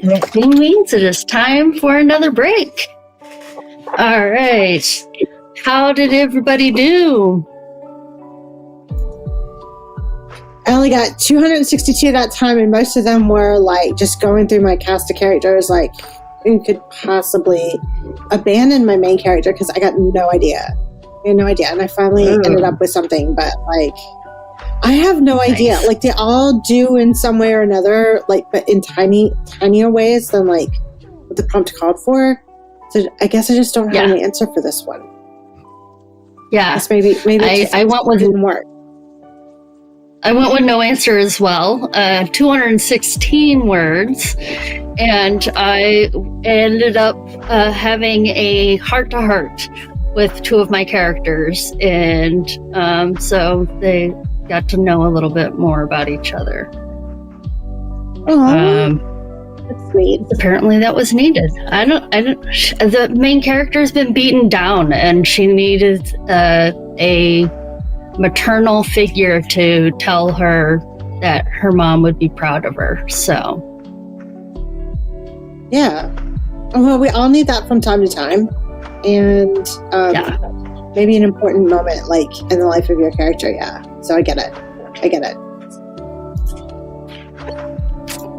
That means it is time for another break. All right. How did everybody do? I only got 262 that time, and most of them were like just going through my cast of characters, like who could possibly abandon my main character because I got no idea. I had no idea. And I finally ended up with something, but like I have no idea. Like they all do in some way or another, like but in tinier ways than like what the prompt called for. So I guess I just don't have an answer for this one. Yeah. Maybe I went with didn't work. I went with no answer as well. 216 words, and I ended up having a heart-to-heart with two of my characters, and so they got to know a little bit more about each other. That's sweet. Apparently, that was needed. I don't. The main character has been beaten down, and she needed a maternal figure to tell her that her mom would be proud of her. So, yeah. Well, we all need that from time to time, and maybe an important moment, like in the life of your character. Yeah. So I get it.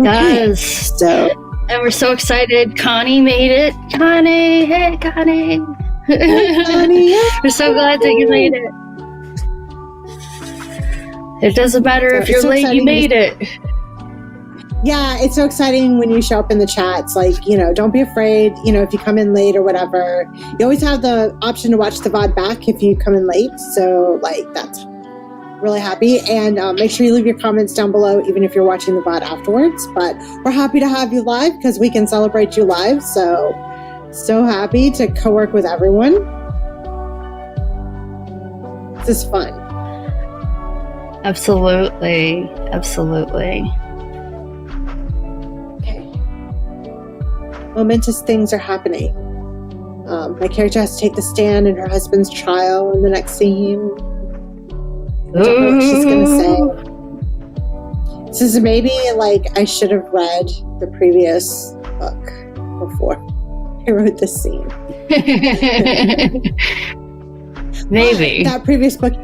Yes. So, and we're so excited. Connie made it. Connie, hey Connie. Connie, We're so glad that you made it. It doesn't matter if you're so late, you made it. Yeah, it's so exciting when you show up in the chats. Like, don't be afraid, if you come in late or whatever. You always have the option to watch the VOD back if you come in late. So, that's really happy. And make sure you leave your comments down below, even if you're watching the VOD afterwards. But we're happy to have you live because we can celebrate you live. So happy to co-work with everyone. This is fun. Absolutely. Okay. Momentous things are happening. My character has to take the stand in her husband's trial in the next scene. I don't know what she's going to say. This is maybe I should have read the previous book before I wrote this scene. Maybe. That previous book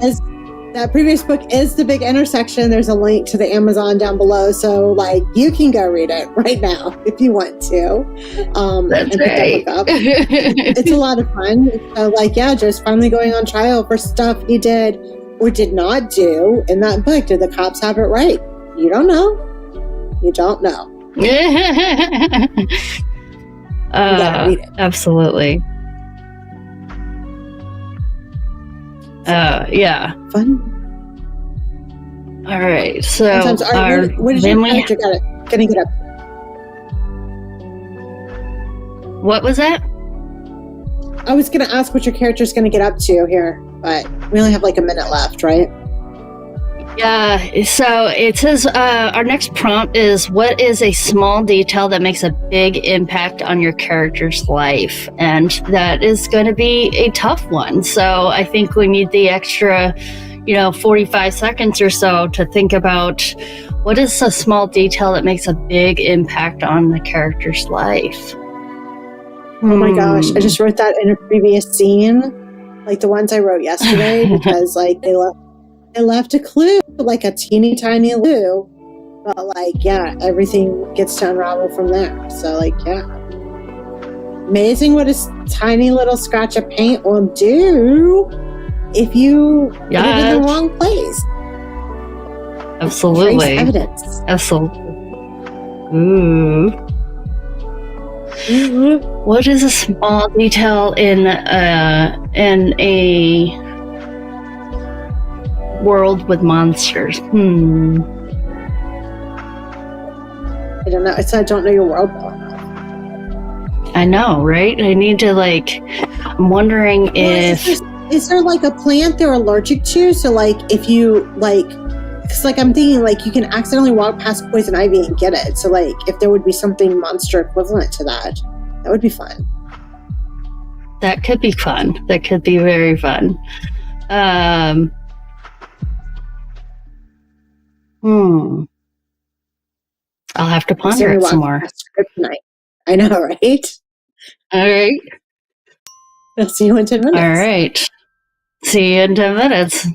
is The Big Intersection. There's a link to the Amazon down below, so you can go read it right now if you want to. That's and right. pick that book up. It's a lot of fun. So just finally going on trial for stuff he did or did not do in that book. Did the cops have it right? You don't know. You don't know. You gotta read it. Absolutely. Yeah. Fun. All right. So, what is your character gonna get up? What was that? I was gonna ask what your character's gonna get up to here, but we only have a minute left, right? Yeah. So it says our next prompt is, what is a small detail that makes a big impact on your character's life? And that is going to be a tough one. So I think we need the extra, 45 seconds or so to think about what is a small detail that makes a big impact on the character's life. Oh my gosh, I just wrote that in a previous scene, the ones I wrote yesterday, because they left a clue, a teeny tiny clue, but everything gets to unravel from there. So amazing what a tiny little scratch of paint will do if you put it in the wrong place. Absolutely. Trace evidence. Absolutely. Ooh. What is a small detail in a world with monsters? I don't know. I don't know your world well enough. I know, right? I need to I'm wondering if is there like a plant they're allergic to? So like if you because I'm thinking you can accidentally walk past poison ivy and get it. So if there would be something monster equivalent to that, that would be fun. that could be fun. That could be very fun. I'll have to ponder it some more. I know, right? All right. I'll see you in 10 minutes. All right. See you in 10 minutes.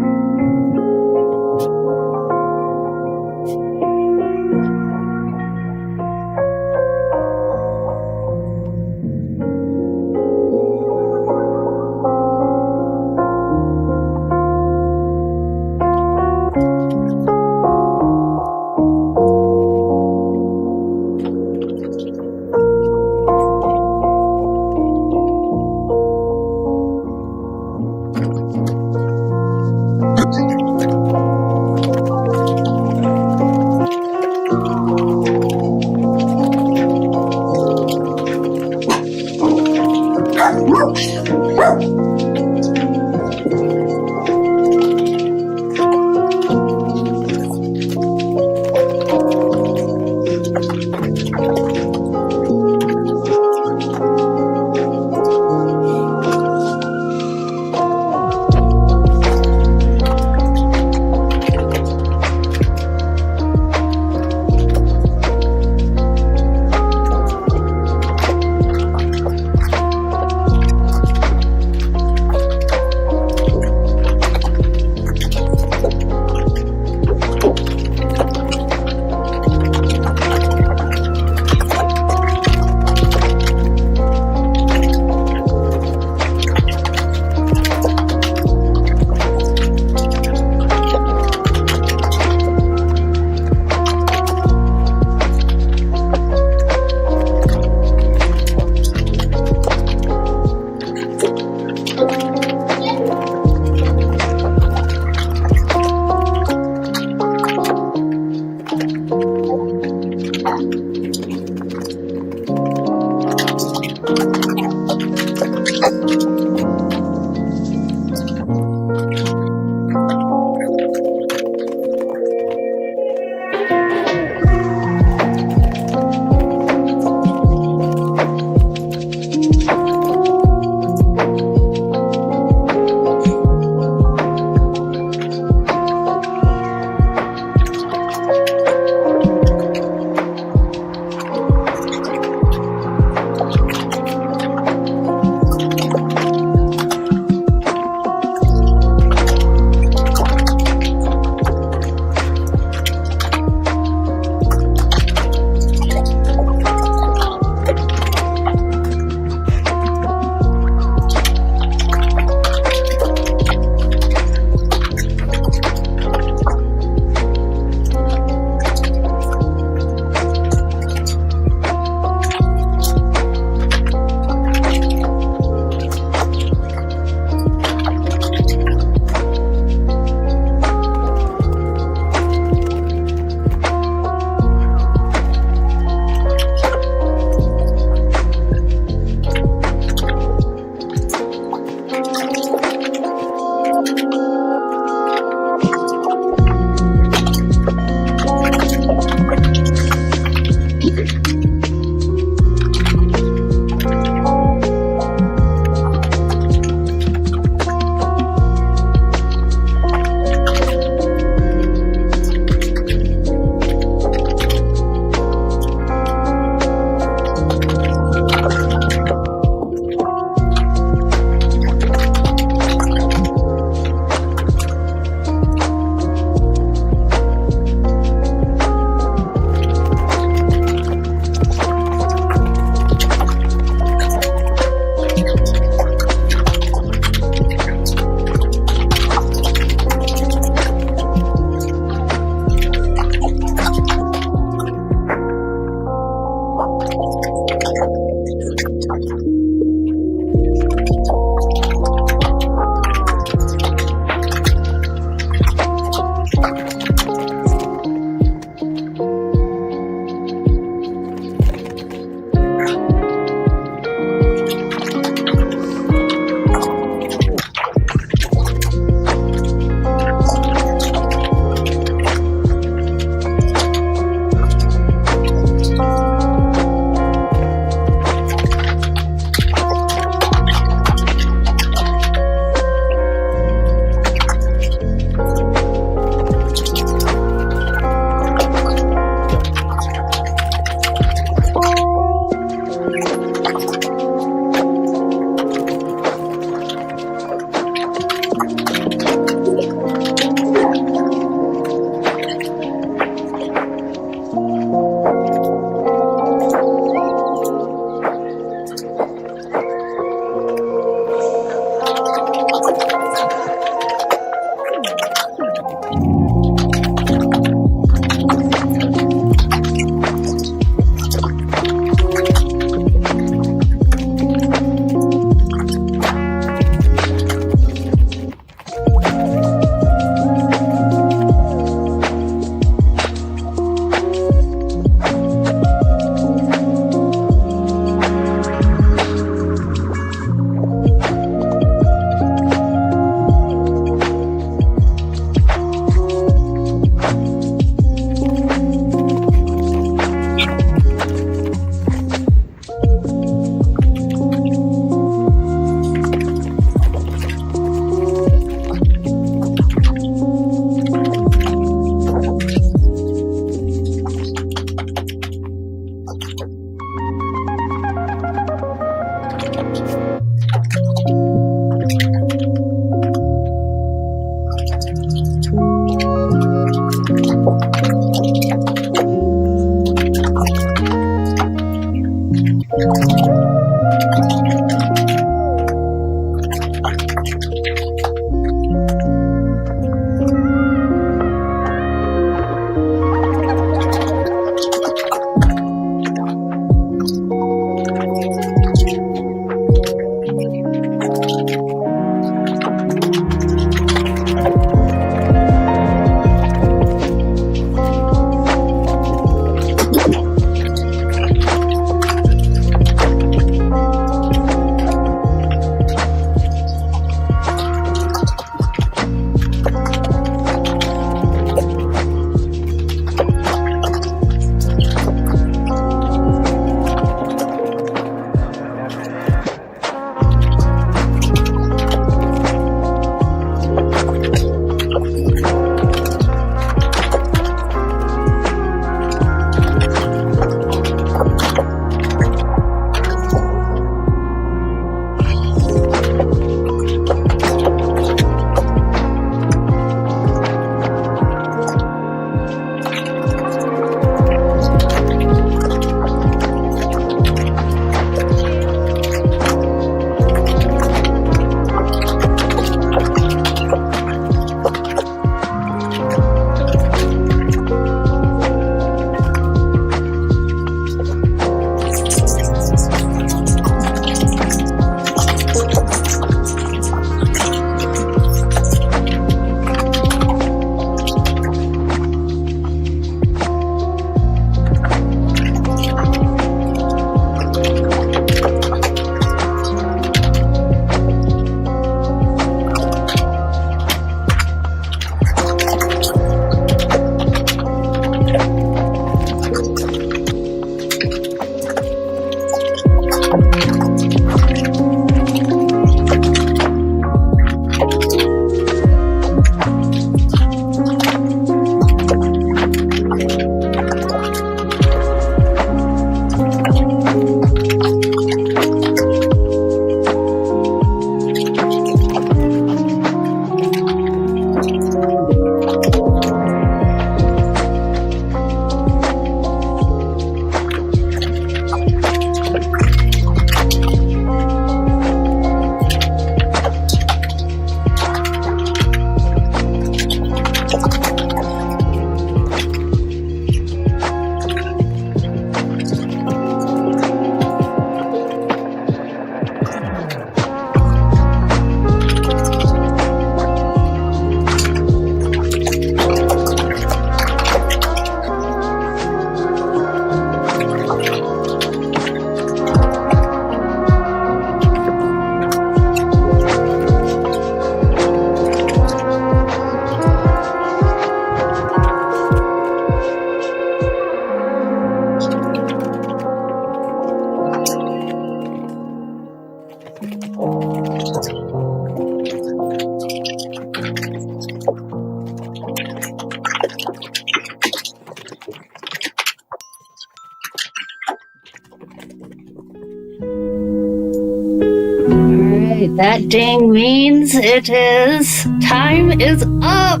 That ding means time is up.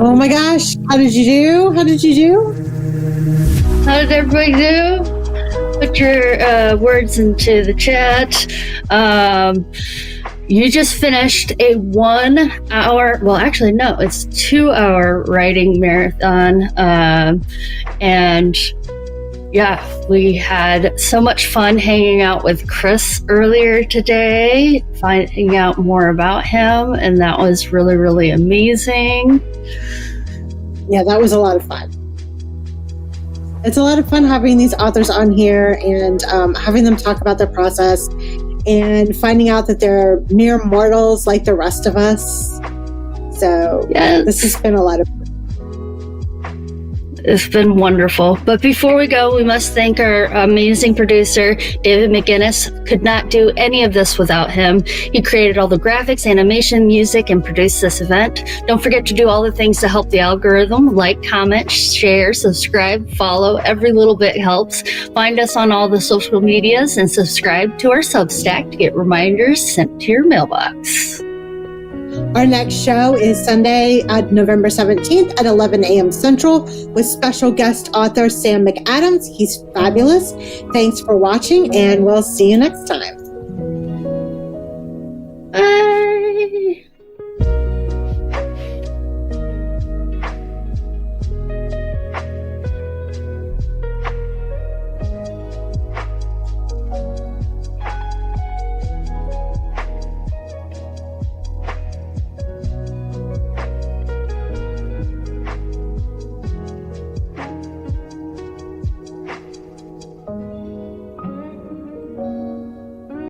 Oh my gosh. How did you do? How did everybody do? Put your words into the chat. You just finished a 1 hour, well, actually, no, it's 2 hour writing marathon. And yeah, we had so much fun hanging out with Chris earlier today, finding out more about him. And that was really, really amazing. Yeah, that was a lot of fun. It's a lot of fun having these authors on here and having them talk about their process and finding out that they're mere mortals like the rest of us. So yes. This has been a lot of fun. It's been wonderful. But before we go, we must thank our amazing producer, David McGinnis. Could not do any of this without him. He created all the graphics, animation, music, and produced this event. Don't forget to do all the things to help the algorithm. Like, comment, share, subscribe, follow. Every little bit helps. Find us on all the social medias and subscribe to our Substack to get reminders sent to your mailbox. Our next show is Sunday, November 17th at 11 a.m. Central with special guest author Sam McAdams. He's fabulous. Thanks for watching, and we'll see you next time.